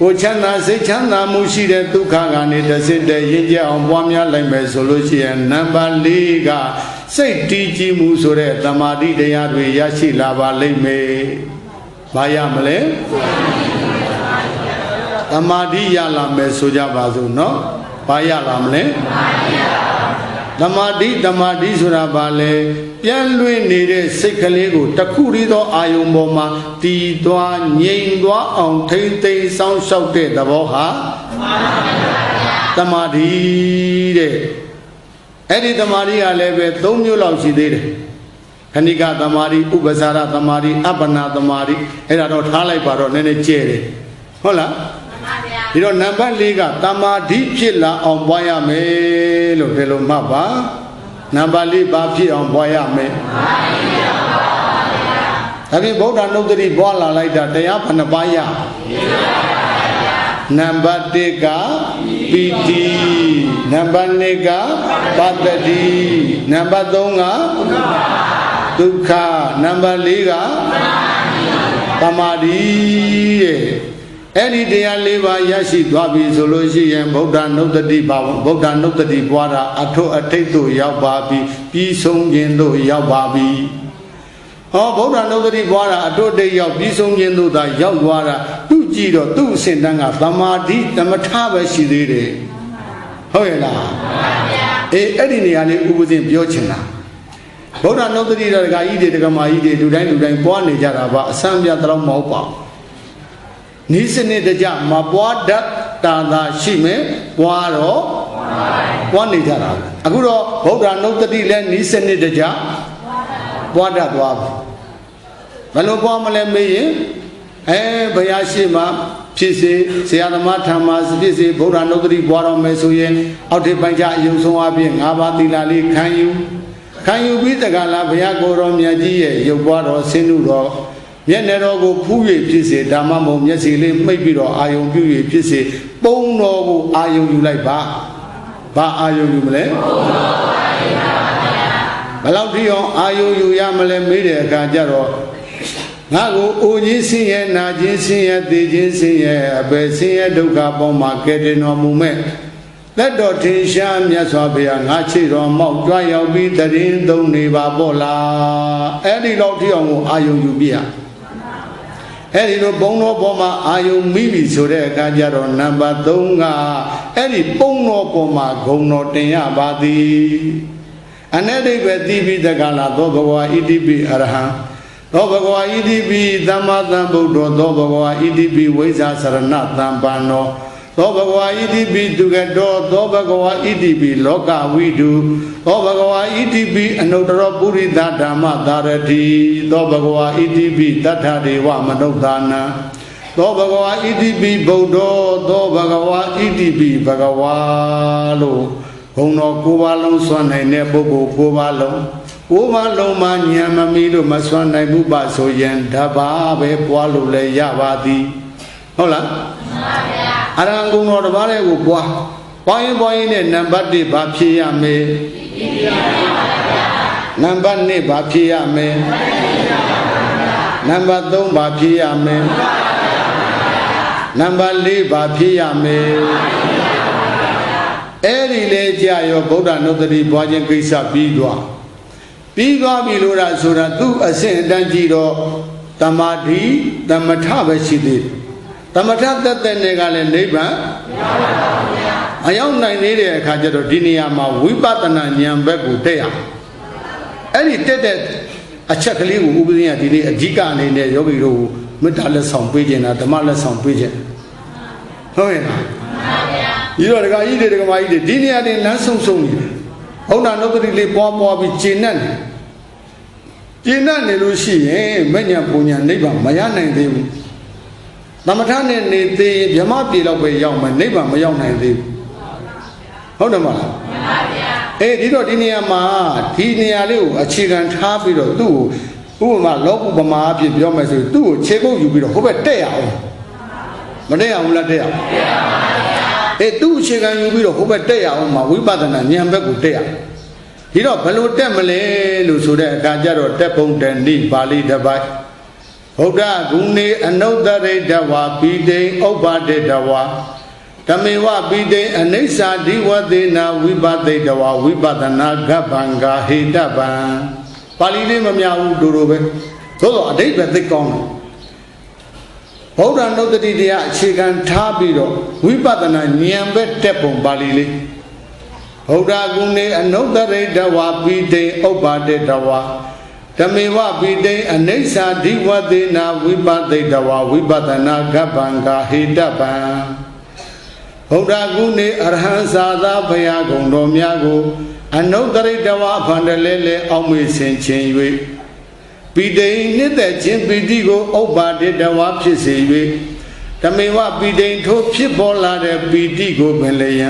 ကိုချမ်းသာစိတ်ချမ်းသာမှုရှိတဲ့ဒုက္ခကနေတစ်စစ်တည်းရင့်ကြအောင်ပွားများလိုက်မယ်ဆိုလို့ရှိရင်နံပါတ်4ကစိတ်တည်ကြည်မှုဆိုတဲ့သမာဓိတရားတွေရရှိလာပါလိမ့်မယ်။ဘာရမလဲ။သမာဓိရလာမယ်ဆိုကြပါစို့နော်။ဘာရလာမလဲ။သမာဓိဆိုတာဘာလဲ။ပြန်လွင်နေတဲ့စိတ်ကလေးကိုတခုတည်းသောအာယုံပေါ်မှာတည်သွားငြိမ်သွားအောင်ထိမ့်သိမ်းဆောင်ရှောက်တဲ့သဘောဟာသမာဓိတဲ့အဲ့ဒီသမာဓိကလည်းပဲ3မျိုးလောက်ရှိသေးတယ်ခဏိကသမာဓိဥပ္ပစာရသမာဓိအပ္ပနာသမာဓိအဲ့ဒါတော့ထားလိုက်ပါတော့နည်းနည်းကျဲတယ်ဟုတ်လားဒီတော့နံပါတ်4ကသမာဓိဖြစ်လာအောင်ပွားရမယ်လို့ဒီလိုမှတ်ပါနံပါတ်4ဘာဖြစ်အောင်ပွားရမယ်ဒါဖြင့်ဗုဒ္ဓနုတ္တိပွားလာလိုက်တာတရားဘယ်နှပါးရနံပါတ်1ကပီတိနံပါတ်2ကပတ္တိနံပါတ်3ကဒုက္ခနံပါတ်4ကသမာဓိရဲ့အဲ့ဒီတရား၄ပါးရရှိသွားပြီဆိုလို့ရှိရင်ဗုဒ္ဓနုတ္တိပါဗုဒ္ဓနုတ္တိပွားတာအထွတ်အထိပ်သို့ရောက်ပါပြီပြီးဆုံးခြင်းသို့ရောက်ပါပြီဟောဗုဒ္ဓနုတ္တိပွားတာအထွတ်အထိပ်ရောက်ပြီးဆုံးခြင်းသို့သာရောက်သွားတာသူကြည့်တော့သူ့အစဉ်တန်းကသမာဓိသမထပဲရှိသေးတယ်ဟုတ်ရဲ့လားအဲ့ဒီနေရာလေးဥပဇင်ပြောချင်တာဗုဒ္ဓနုတ္တိတက္ကကြီးတွေတက္ကမကြီးတွေလူတိုင်းပွားနေကြတာပါအစမ်းပြတော့မဟုတ်ပါဘူးနိစနစ်တကြမပွားတတ်တာသာရှိမယ်ပွားတော့ ပွားနေကြတာအခုတော့ဗုဒ္ဓနုတ္တိလည်းဤစနစ်တကျပွားတတ်သွားပြီဘယ်လိုပွားမလဲမေးရင်ဘုရားရှိမှဖြစ်စေဆရာသမားထံမှာဖြစ်စေဗုဒ္ဓနုတ္တိပွားတော်မယ်ဆိုရင်အောက်ထိပ်ပိုင်းကျအယုံဆုံးအပြင်၅ပါးသီလလေးခံယူပြီးတက္ကလာဘုရားကိုယ်တော်မြတ်ကြီးရဲ့ရုပ်ပွားတော်ဆင်းနုတော်မျက်နှာတော်ကိုဖူး၍ဖြစ်စေဓမ္မမုံမျက်စိလေးမှိတ်ပြီးတော့အာယုံပြု၍ဖြစ်စေပုံတော်ကိုအာယုံယူလိုက်ပါဘာအာယုံယူမလဲဘယ်လောက်ထိအောင်အာယုံယူရမလဲမေးတဲ့အခါကျတော့ငါကိုအိုခြင်းဆင်းရဲနာခြင်းဆင်းရဲသိခြင်းဆင်းရဲအပယ်ဆင်းရဲဒုက္ခပေါင်းမှာကဲတင်တော်မူမဲ့လက်တော်ထင်ရှားမြတ်စွာဘုရားငါချစ်တော်မောက်ကြွရောက်ပြီးတရင်သုံးနေပါပေါ့လားအဲ့ဒီလောက်ထိအောင်ကိုအာယုံယူပြရအဲ့ဒီလိုဘုံတော်ပေါ်မှာအာယုံမိပြီဆိုတဲ့အခါကျတော့နံပါတ်3ကအဲ့ဒီဘုံတော်ပေါ်မှာဂုံတော်တင်ရပါသည်အနတ္တိပဲတိပိတကလာသောဘဂဝါဣတိပိအရဟံသောဘဂဝါဣတိပိသမ္မာသမ္ဗုဒ္ဓောသောဘဂဝါဣတိပိဝိဇ္ဇာစရဏသံပန္နောသောဘဂဝါဣတိပိဒုက္ခတောသောဘဂဝါဣတိပိလောကဝိတုသောဘဂဝါဣတိပိအနုတ္တရောပုရိသဓမ္မသာရတိသောဘဂဝါဣတိပိတတ္ထဒေဝမနုဿာနံသောဘဂဝါဣတိပိဗုဒ္ဓောသောဘဂဝါဣတိပိဘဂဝါလို့ဘုံတော်၉ပါးလုံးစွန့်နိုင်တဲ့ပုဂ္ဂိုလ်၉ပါးလုံး9ပါးလုံးမှာဉာဏ်မမီလို့မစွန့်နိုင်ဘူးပါဆိုရင်တပါးပဲပွားလို့လည်းရပါသည်ဟုတ်လားမှန်ပါဗျာအရဟံဂုဏ်တော်တစ်ပါးလေးကိုပွားရင်နဲ့နံပါတ်1ဘာဖြည့်ရမလဲနံပါတ်2ဘာဖြည့်ရမလဲနံပါတ်3ဘာဖြည့်ရမလဲနံပါတ်4ဘာဖြည့်ရမလဲအဲ့ဒီလေကြာရောဗုဒ္ဓနုတ္တိပွားခြင်းကိစ္စပြီးသွားပြီလို့ဆိုတာသူ့အဆင့်အတန်းကြည့်တော့တမာတိသမထပဲရှိသေးတယ်သမထသက်နဲ့ကလည်းနိဗ္ဗာန်အရောက်နိုင်သေးတဲ့အခါကျတော့ဒီနေရာမှာဝိပဿနာဉာဏ်ဘက်ကိုတက်ရအဲ့ဒီတက်တဲ့အချက်ကလေးကိုဥပဒေကဒီနေ့အဓိကအနေနဲ့ယောဂီတို့ကိုမေတ္တာလက်ဆောင်ပေးခြင်းတာဓမ္မလက်ဆောင်ပေးခြင်းဟုတ်ရဲ့လားဒီတော့ဒကာကြီးတွေဒကာမကြီးတွေဒီနေရာတင်လမ်းဆုံနေတယ်ဘုရားနုတ္တိလေးပွားပြီးကျင့်နေလို့ရှိရင်မဉ္ဇဉ်ပူညာနိဗ္ဗာန်မရနိုင်သေးဘူးသမထနဲ့နေသေးရင်ဗြဟ္မပြေလောက်ပဲရောက်မယ်နိဗ္ဗာန်မရောက်နိုင်သေးဘူးဟုတ်တယ်မလားမှန်ပါဗျာဒီတော့ဒီနေရာမှာဒီနေရာလေးကိုအခြေခံထားပြီးတော့သူ့ကိုဥပမာလောကုပမာအဖြစ်ပြောမယ်ဆိုရင်သူ့ကိုခြေကုပ်ယူပြီးတော့ဟိုဘက်တက်ရအောင်မတက်ရဘူးလားတက်ရပါဗျာသူ့အခြေခံယူပြီးတော့ဟိုဘက်တက်ရအောင်မှာဝိပဿနာဉာဏ်ဘက်ကိုတက်ရဒီတော့ဘယ်လိုတက်မလဲလို့ဆိုတဲ့အခါကျတော့တက်ပုံတဏိပါဠိတစ်ပိုက်ဗုဒ္ဓဂုဏေအနုတ္တရိတဝါပိတိဥပ္ပါတိတဝါဓမေဝပိတိအနိစ္စဒိဝသေနာဝိပသိတဝါဝိပဿနာဂဗ္ဗံဂဟိတဗံပါဠိလေးမမြောက်ဘူးတို့ပဲသို့တော့အဓိပ္ပာယ်သိကောင်းတယ်ဗုဒ္ဓနုတ္တိတရားအခြေခံထားပြီးတော့ဝိပဿနာဉာဏ်ပဲတက်ပုံပါဠိလေးဗုဒ္ဓဂုဏေအနုတ္တရိတဝါပိတိဥပ္ပါတိတဝါဓမေဝပိတိအနိစ္စဒိဝသေနာဝိပသိတဝါဝိပဿနာဂဗ္ဗံဂဟိတဗံဗုဒ္ဓဂုဏေအရဟံသာသာဘုရားဂုဏ်တော်များကိုအနုတ္တရိတဝါဖန်တလဲလဲအောက်မေ့ဆင်ခြင်း၍ပိတိနှစ်သက်ခြင်းပိတိကိုဥပ္ပါတိတဝါဖြစ်စေ၍ဓမေဝပိတိထိုဖြစ်ပေါ်လာတဲ့ပိတိကိုပင်လျံ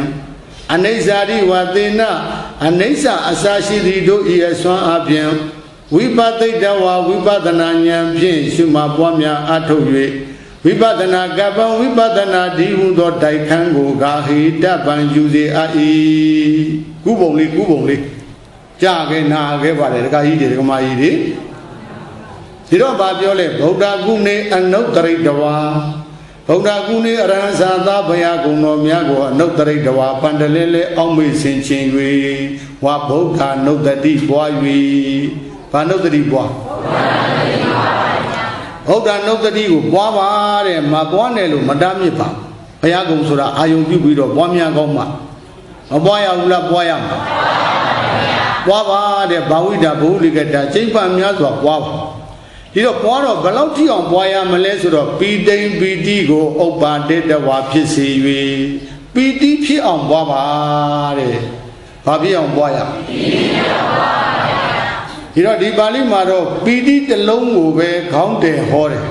အနိစ္စဒိဝသေနာအနိစ္စအစာရှိသည်တို့ဤအစွမ်းအပြင်ဝိပသိတဝါဝိပဿနာဉာဏ်ဖြင့်ရှုမှပွားများအထုတ်၍ဝိပဿနာကပ္ပံဝိပဿနာဒီဟုသောတိုက်ခန်းကိုဂါဟိတပံယူစေအပ်၏ကုပုံလေးကြားခဲ့နာခဲ့ပါတယ်ဒကာကြီးတွေဒကာမကြီးတွေဒီတော့ဗာပြောလဲဗုဒ္ဓဂုဏေအနုတ္တရိတဝါဗုဒ္ဓဂုဏေအရဟံသာသာဘုရားဂုဏ်တော်များကိုအနုတ္တရိတဝါပန္တလဲလဲအောက်မေ့ဆင်ခြင်၍ဝါဗုဒ္ဓနုတ္တိပွား၍ဘာနုတ္တိပွားဗုဒ္ဓနုတ္တိကိုပွားပါတဲ့မပွားနဲ့လို့မတားမြစ်ပါဘုရားကုံဆိုတာအာယုံပြုပြီးတော့ပွားများကောင်းမှာမပွားရဘူးလားပွားရမှာပွားပါတဲ့ဘာဝိတာဘုလိကတာကျိပ္ပများစွာပွားပါဒီတော့ပွားတော့ဘယ်လောက်ထိအောင်ပွားရမလဲဆိုတော့ပိတိံပိတိကိုဥပ္ပါတိတဝါဖြစ်စေ၍ပိ တိဖြစ်အောင်ပွားပါတဲ့ဘာဖြစ်အောင်ပွားရဒီတော့ဒီပါဠိမှာတော့ပီတိတစ်လုံးကိုပဲခေါင်းတယ်ဟောတယ်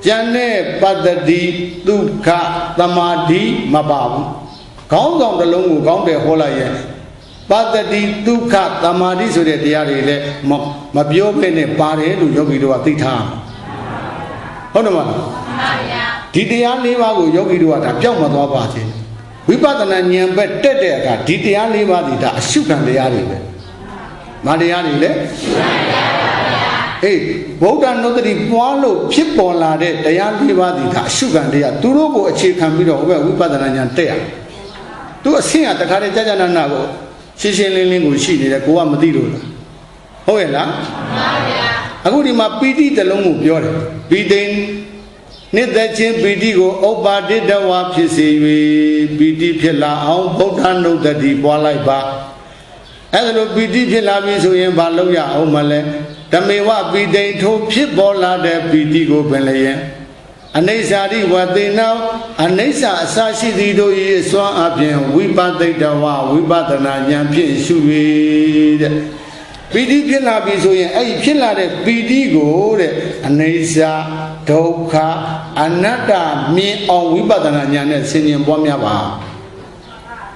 ကျန်တဲ့ပတ္တိဒုက္ခသမာဓိမပါဘူးခေါင်းဆောင်တစ်လုံးကိုခေါင်းတယ်ဟောလိုက်ရင်ပတ္တိဒုက္ခသမာဓိဆိုတဲ့တရားတွေလည်းမပြောဘဲနဲ့ပါတယ်လို့ယောဂီတို့ကသိထားဟုတ်တယ်မလားဒီတရား၄ပါးကိုယောဂီတို့ကဒါပြောက်မသွားပါစေဝိပဿနာဉာဏ်ပဲတက်တဲ့အခါဒီတရား၄ပါးဒီဒါအရှုခံတရားတွေပဲမတရားတွေလေအေးဗုဒ္ဓနုတ္တိပွားလို့ဖြစ်ပေါ်လာတဲ့တရား၄ပါးဒီဒါအရှုခံတရားသူတို့ကိုအခြေခံပြီးတော့ဟိုဘက်ဝိပဿနာဉာဏ်တက်ရသူအဆင့်ကတခါတည်းကြာကြာနာနာကိုရှင်းရှင်းလင်းလင်းကိုရှိနေတယ်ကိုကမသိလို့ဟုတ်ရဲ့လားမှန်ပါဗျာအခုဒီမှာပီတိတစ်လုံးကိုပြောတယ်ပီတိနှစ်သက်ခြင်းပီတိကိုဥပ္ပါတိတဝါဖြစ်စေ၍ပီတိဖြစ်လာအောင်ဗုဒ္ဓနုတ္တိပွားလိုက်ပါအဲ့ဒါလိုပီတိဖြစ်လာပြီဆိုရင်ဘာလုပ်ရအောင်မလဲဓမေဝပီတိထိုဖြစ်ပေါ်လာတဲ့ပီတိကိုပင်လျင်အနိစ္စရိဝတေနံအနိစ္စအစရှိသည်တို့၏အစွမ်းအပြင်ဝိပဿိတဝဝိပဿနာဉာဏ်ဖြင့်ရှု၍တဲ့ပီတိဖြစ်လာပြီဆိုရင်အဲ့ဒီဖြစ်လာတဲ့ပီတိကိုတဲ့အနိစ္စဒုက္ခအနတ္တမြင်အောင်ဝိပဿနာဉာဏ်နဲ့ဆင်ញင်ပွားများပါ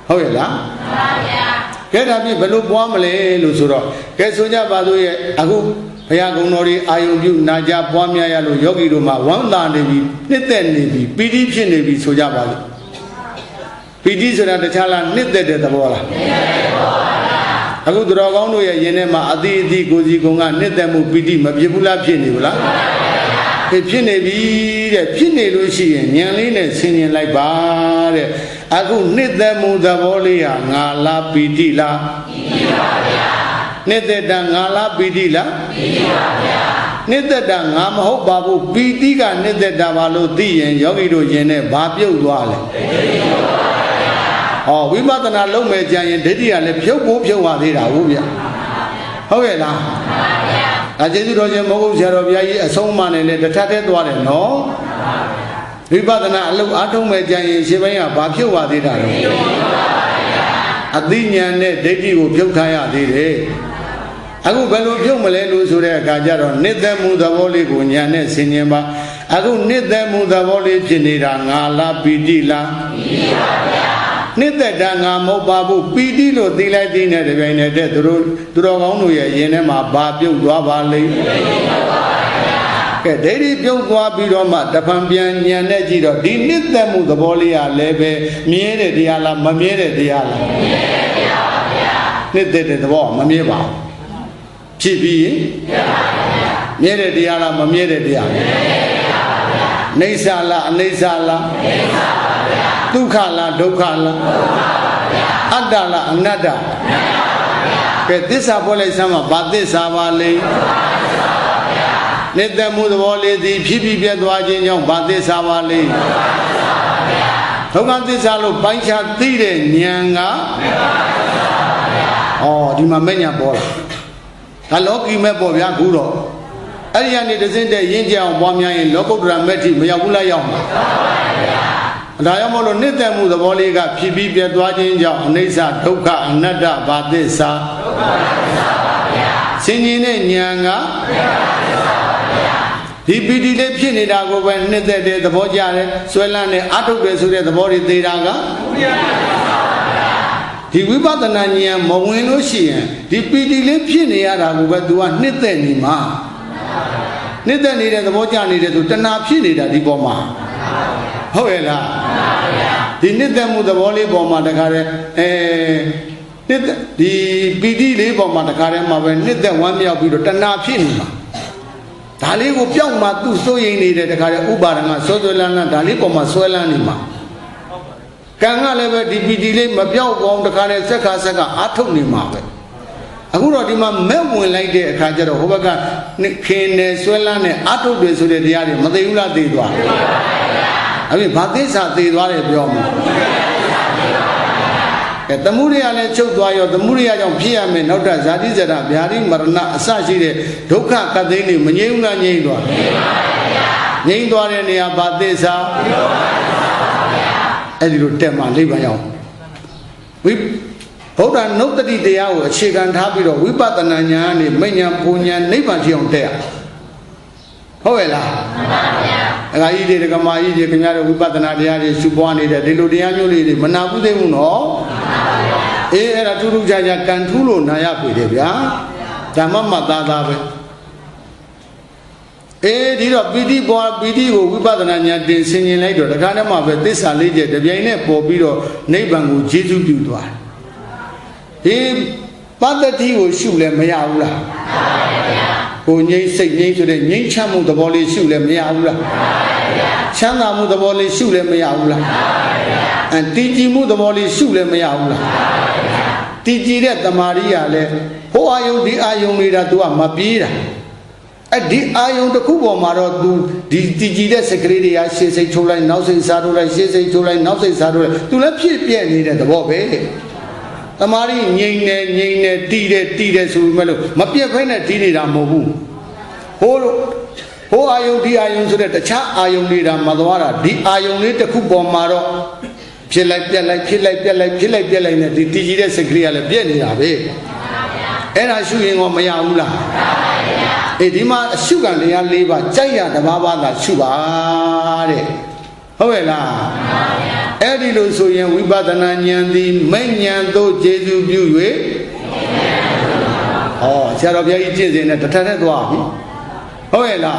ဟုတ်ရဲ့လားမှန်ပါဗျာကဲဒါဖြင့်ဘယ်လိုပွားမလဲလို့ဆိုတော့ကဲဆိုကြပါစို့ရဲ့အခုဘုရားကုံတော်တွေအာယုံပြုနာကြပွားများရလို့ယောဂီတို့မှာဝမ်းသာနေပြီနှစ်သက်နေပြီပီတိဖြစ်နေပြီဆိုကြပါစို့ပီတိဆိုတာတခြားလားနှစ်သက်တဲ့သဘောလားနှစ်သက်တဲ့သဘောပါဗျာအခုသူတော်ကောင်းတို့ရဲ့ယင်ထဲမှာအတိအတိကိုစီကုံကနှစ်သက်မှုပီတိမဖြစ်ဘူးလားဖြစ်နေဘူးလားမှန်ပါဗျာဖြစ်နေပြီတဲ့ဖြစ်နေလို့ရှိရင်ဉာဏ်လေးနဲ့ဆင်ញင်လိုက်ပါတဲ့အခုနှစ်သက်မှုသဘောလေးဟာငါလားပီတိလားပီတိပါဗျာနှစ်သက်တာငါလားပီတိလားပီတိပါဗျာနှစ်သက်တာငါမဟုတ်ပါဘူးပီတိကနှစ်သက်တာပါလို့သိရင်ယောဂီတို့ယင်နဲ့ဘာပြုတ်သွားလဲဟောဝိပဿနာလုံးမဲ့ကြရင်ဒိဋ္ဌိကလည်းဖြုတ်ဖို့ဖြုတ်ရသေးတာဟုတ်ဗျာဟုတ်ရဲ့လားမှန်ပါဗျာဒါကျေးဇူးတော်ရှင်မောဂုတ်ဆရာတော်ဘုရားကြီးအဆုံးအမနဲ့လည်းတစ်ထပ်တည်းသွားတယ်နော်ဝိပဿနာအလုပ်အားထုတ်မဲ့ကြရင်ရှင်ဘိုင်းကဘာဖြုတ်ရသေးတာလဲအသိဉာဏ်နဲ့ဒိဋ္ဌိကိုဖြုတ်ထားရသေးတယ်အခုဘယ်လိုဖြုတ်မလဲလို့ဆိုတဲ့အခါကျတော့နှစ်သက်မှုသဘောလေးကိုဉာဏ်နဲ့ဆင်ញင်ပါအခုနှစ်သက်မှုသဘောလေးဖြစ်နေတာငါလားပီတိလားပီတိပါဗျာနှစ်သက်တာငါမဟုတ်ပါဘူးပီတိလို့သိလိုက်တဲ့နဲ့တပြိုင်နက်တည်းသူတော်ကောင်းတို့ရဲ့ယင်ထဲမှာဘာပြုတ်သွားပါလိမ့်ကဲဒိဋ္ဌိပြုတ်သွားပြီးတော့မှတဖန်ပြန်ဉာဏ်နဲ့ကြည့်တော့ဒီနှစ်သက်မှုသဘောလေးကလည်းပဲမြဲတဲ့တရားလားမမြဲတဲ့တရားလားမြဲတဲ့တရားပါဗျာနှစ်သက်တဲ့သဘောမမြဲပါဘူးဖြစ်ပြီးရင်မြဲတဲ့တရားလားမမြဲတဲ့တရားလားမြဲတဲ့တရားပါဗျာအိဋ္ဌလားအနိစ္စလားအိဋ္ဌပါဗျာဒုက္ခလားဒုက္ခလားဒုက္ခပါဗျာအတ္တလားအနတ္တအနတ္တပါဗျာကဲသစ္စာပေါ်လိုက်စမ်းမှာဘာသစ္စာပါလဲနှစ်သက်မှုသဘောလေးသည်ဖြစ်ပြီးပြတ်သွားခြင်းကြောင့်ဘာသစ္စာပါလဲဒုက္ခသစ္စာလို့ပိုင်းခြားသိတဲ့ဉာဏ်ကဒီမှာမဲ့ညာပေါ်လာဒါလောကီမဲ့ပေါ်ဗျာခုတော့အဲ့ဒီကနေတစင်းတဲ့ရင်းကြအောင်ပွားများရင်လောကုတ္တရာမဲ့တိမရောက်ဘူးလားရောက်မှာဒါကြောင့်မို့လို့နှစ်သက်မှုသဘောလေးကဖြစ်ပြီးပြတ်သွားခြင်းကြောင့်အနိစ္စဒုက္ခအနတ္တဘာသစ္စာဒုက္ခသစ္စာပါဗျာဆင်ញင်တဲ့ဉာဏ်ကဒီပီတိလေးဖြစ်နေတာကိုပဲနှစ်သက်တဲ့သဘောကြတယ်ဆွဲလန်းနဲ့အထုတ်တယ်ဆိုတဲ့သဘောတွေသေးတာကဒီဝိပဿနာဉာဏ်မဝင်လို့ရှိရင်ဒီပီတိလေးဖြစ်နေရတာကိုပဲ तू ကနှစ်သက်နေမှာနှစ်သက်နေတဲ့သဘောကြနေတယ်ဆိုတဏှာဖြစ်နေတာဒီပေါ်မှာဟုတ်ရဲ့လားဒီနှစ်သက်မှုသဘောလေးပေါ်မှာတခါတည်းနှစ်ဒီပီတိလေးပေါ်မှာတခါတည်းမှာပဲနှစ်သက်ဝမ်းမြောက်ပြီးတော့တဏှာဖြစ်နေမှာဒါလေးကိုပြောက်မှသူ့စိုးရိမ်နေတဲ့တခါတည်းဥပါဒနာဆွဲလန်းဒါလေးပေါ်မှာဆွဲလန်းနေမှာကံကလည်းပဲဒီပီတိလေးမပြောက်အောင်တခါတည်းစက္ခအာထုတ်နေမှာပဲအခုတော့ဒီမှာမဲ့ဝင်လိုက်တဲ့အခါကျတော့ဟိုဘက်ကခင်တယ်ဆွဲလန်းနဲ့အာထုတ်တယ်ဆိုတဲ့တရားတွေမသိဘူးလားသိသွားတယ်အဲ့ဒီဘာသစ္စာသိသွားတယ်ပြောမှာကဲသမုဒိယလည်းချုပ်သွားရောသမုဒိယကြောင့်ဖြစ်ရမယ်နောက်ထပ်ဇာတိဇရာဗျာတိမရဏအစရှိတဲ့ဒုက္ခကသိန်းတွေမငြိမ်းဘူးလားငြိမ်းသွားတယ်ငြိမ်းသွားတဲ့နေရာဘာသစ္စာ Eddie Tema Libayo. We hold on no that the hour, chicken happy, we bought the Nanya, Mania Punya, Nibajon there. However, I did a Gamai, the Canada, we bought the Nadia, Subani, the Diludianu, Manabu de Uno. Era Turu Jaja Cantulo, Nayapi, Tamama Dada. Did a BD boy, BD, we bought the Nanya, the singing later, the kind of this alleged, the Vienne, Bobido, neighbor, Jesu Budua. He but that he will shoot them Mayaula. Who say name to the Ninchamu the volley shoot them Mayaula. Chanamu the volley shoot them Mayaula. And Tijimu the volley shoot them Mayaula. Tiji the Maria le. Who are you the Ayumida to a Mabira? At the Ayum the Kubo Maro do the Tiji secretary, I say Chola, now say Sadura, she say Chola, now say Sadura. To let you be needed the Bobe. Amari, Yane, Tide, Sumelo, Mapia Pena, Tide, Mobu. Who are you, the Ion so that the Cha Ion leader, Madwara, the Ion leader, Kubo Maro, Pilak, the Tide Secretary, Bienni, and I shooting on Mayaula. Edima, Sugar, the Aliva, Jaya, the Baba, Suba. However, Eddie so young, we bought an onion, the Manyan do Jesu Bue. Oh, Sarabia is in the Tanadwa. However,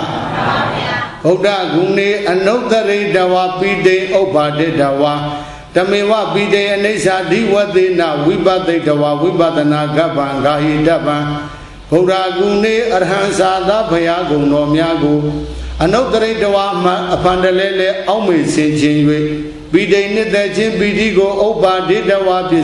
Oda Gune, and no the Redawa, Pide, Oba de Dawa, Tamewa, Pide, and Nesa, Diwa de Na, we bought the Dawa, we bought the Nagaban, Gahi Daban, Oda Gune, Arhansa, the Payago, no Miago. Another Dawa upon the Lele, always say Jinway. Be they knit that Jim Bidigo, Oba did the Wapi,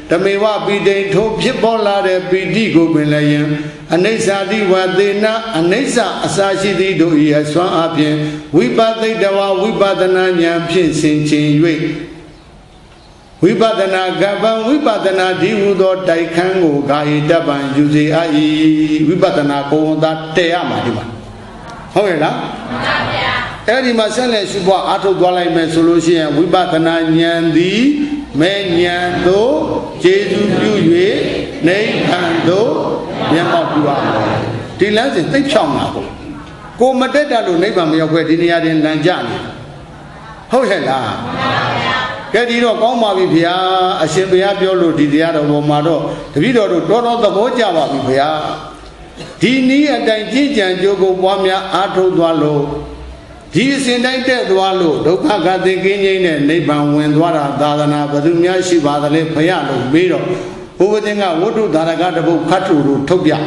the Mewa be they told Pipola, Bidigo Belayan, and Nesa Diwa de Na, and Nesa Asashi Dido, yes, one up here. We bought the Dawa, we bought the Nanya Pin Saint Jinway. We bought the Nagaban, we bought the Nadiudo, Daikango, Gai Daban, Yuzi Ai, we bought the Nako, that Teamadima. However, Eddie Masala Suba Ato Dwalai solution, we bought the Nanyandi, Menyando, Jesu Bue, Nay Kando, Yamadua. Tilans is the Chama. Go Madeda, neighbor, me of Wedinia in Nanjani. However, Kedino Goma Vivia, Asembia Biolo, Didiado Mado, the video to Dono the Boja Vivia. Dini and Dijan Jogo Wamia Ato Dwalo. He is indicted Dwalo, Dokaka de Guinea and Neban when Dwara, Dadana, Badumia Shiva, the Payano, Biro, Uvadenga, Wudu, Daragadabu, Katuru, Tobia.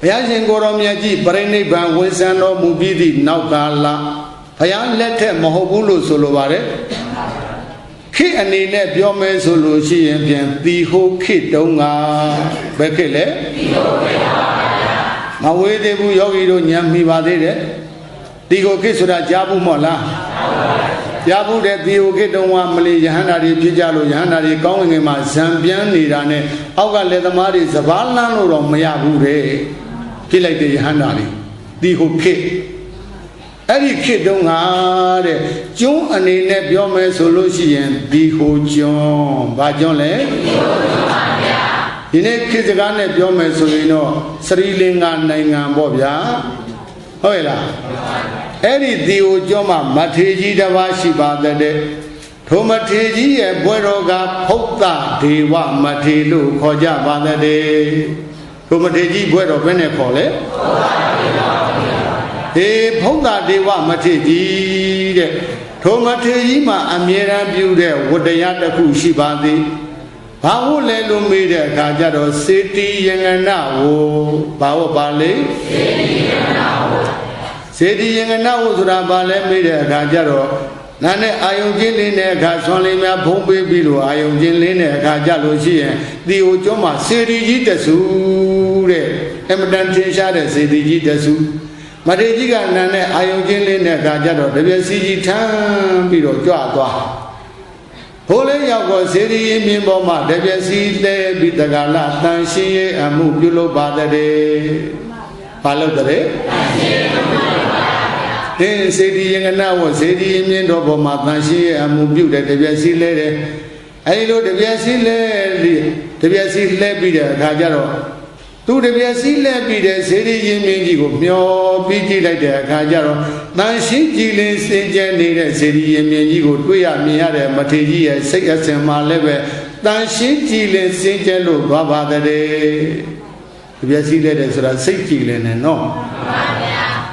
Payazin Goromiaji, Parene Ban, Wesano, Mubidi, Naukala, Payan letter Mohobulu Solovare. Kit and Nene Biome Solushi and the whole kit donga Bekele Mawe de Buyogi Yami Vadede Digo Kisura Jabu Mola Jabu de Dioge don't want Malay Yahanari Pijalo Yahanari going in my Zambian Nirane Auga Ledamari Zavala or Mayabu Kila de Yahanari the whole kit. Every kid don't have John and a net Biome solution, the whole John, Bajole. In a kid, the Gane Biome Solino, Sri Linga Nanga Bobia. However, Eddie Dio Joma, Mateji Davashi Badade, Tomateji and Bueroga, Pota, Deva, Matelu, Koja Badade, Tomateji Buero Venecole. He Ponda Deva Mateji, Tomatejima, Amira Bude, what the Yataku Shibadi. Paule Lumida Kajado City Yanganao, Pao Bale, City Yanganao, Surabale Mida Kajaro, Nane Ayogin Gasonima Pompe Bilu, Ayogin Kajalo Shia, the Ojoma, City Jitasu, Emergency Shada, City Jitasu. Marejiga Nane Ayogin Kajado, the City Tam Biro Joa. Holy Yago City Mimboma, Debiasi de Bitagala, Tanshi, and Mubulo Badade Palodare စေတီရင်ကနာဝစေတီရင်မြင့်တော်ပေါ်မှာတန်ရှင်းရဲ့အမှုပြုတဲ့တပြက်စီလဲတဲ့အဲဒီလိုတပြက်စီလဲတပြက်စီလဲပြီးတဲ့အခါကျတော့သူတပြက်စီလဲပြီးတဲ့စေတီရင်မြင့်ကြီးကိုမျောပြီးကြည့်လိုက်တဲ့အခါကျတော့တန်ရှင်းကြည်လင်စင်ကြဲနေတဲ့စေတီရင်မြင့်ကြီးကိုတွေ့ရမြင်ရတဲ့မထေရကြီးရဲ့စိတ်အစဉ်မှာလည်းပဲတန်ရှင်းကြည်လင်စင်ကြဲလို့သွားပါတဲ့တပြက်စီလဲတဲ့ဆိုတာစိတ်ကြည်လင်နေနော်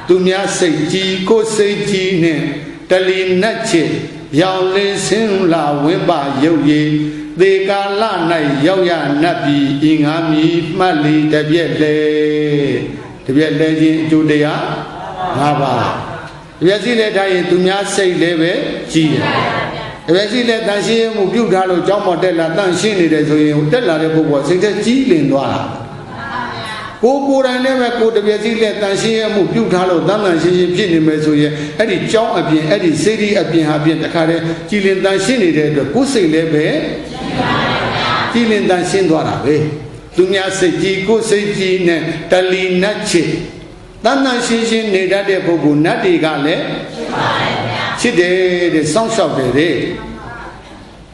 သူများစိတ်ကြည်ကိုယ်စိတ်ကြည်နဲ့တလီနတ်ချစ်ရောင်လင်းစင်းလာဝင်းပါရုပ်ရည်သေကာလ၌ရောက်ရနတ်ပြည်အင်္ဂါမီမှတ်လီတပြက်လေချင်းအကျိုးတရား၅ပါးတပြက်စီလဲထားရင်သူများစိတ်လည်းပဲကြည်တယ်တပြက်စီလဲတန်ရှင်းမှုပြုထားလို့ကြောင်းပေါ်တက်လာတန်ရှင်းနေတယ်ဆိုရင်တက်လာတဲ့ပုဂ္ဂိုလ်စိတ်သက်ကြီးလင်သွားတာကိုယ်တိုင်လည်းပဲကိုယ်တပြက်စီလက်တန်ရှင်းရမှုပြုထားလို့တန်ရှင်းဖြစ်နေမယ်ဆိုရင်အဲ့ဒီကြောင်းအပြင်အဲ့ဒီစေတီအပြင်ဟာပြင်တခါတည်းကြည်လင်တန်ရှင်းနေတဲ့အတွက်ကိုယ်စိတ်လည်းပဲကြည်လင်တန်ရှင်းသွားတာပဲသူများစိတ်ကြည်ကိုယ်စိတ်ကြည်နဲ့တလီနတ်ချစ်တန်ရှင်းနေတတ်တဲ့ပုဂ္ဂိုလ်နတ်တွေကလည်းချစ်တယ်တဲ့စောင့်ရှောက်တယ်တဲ့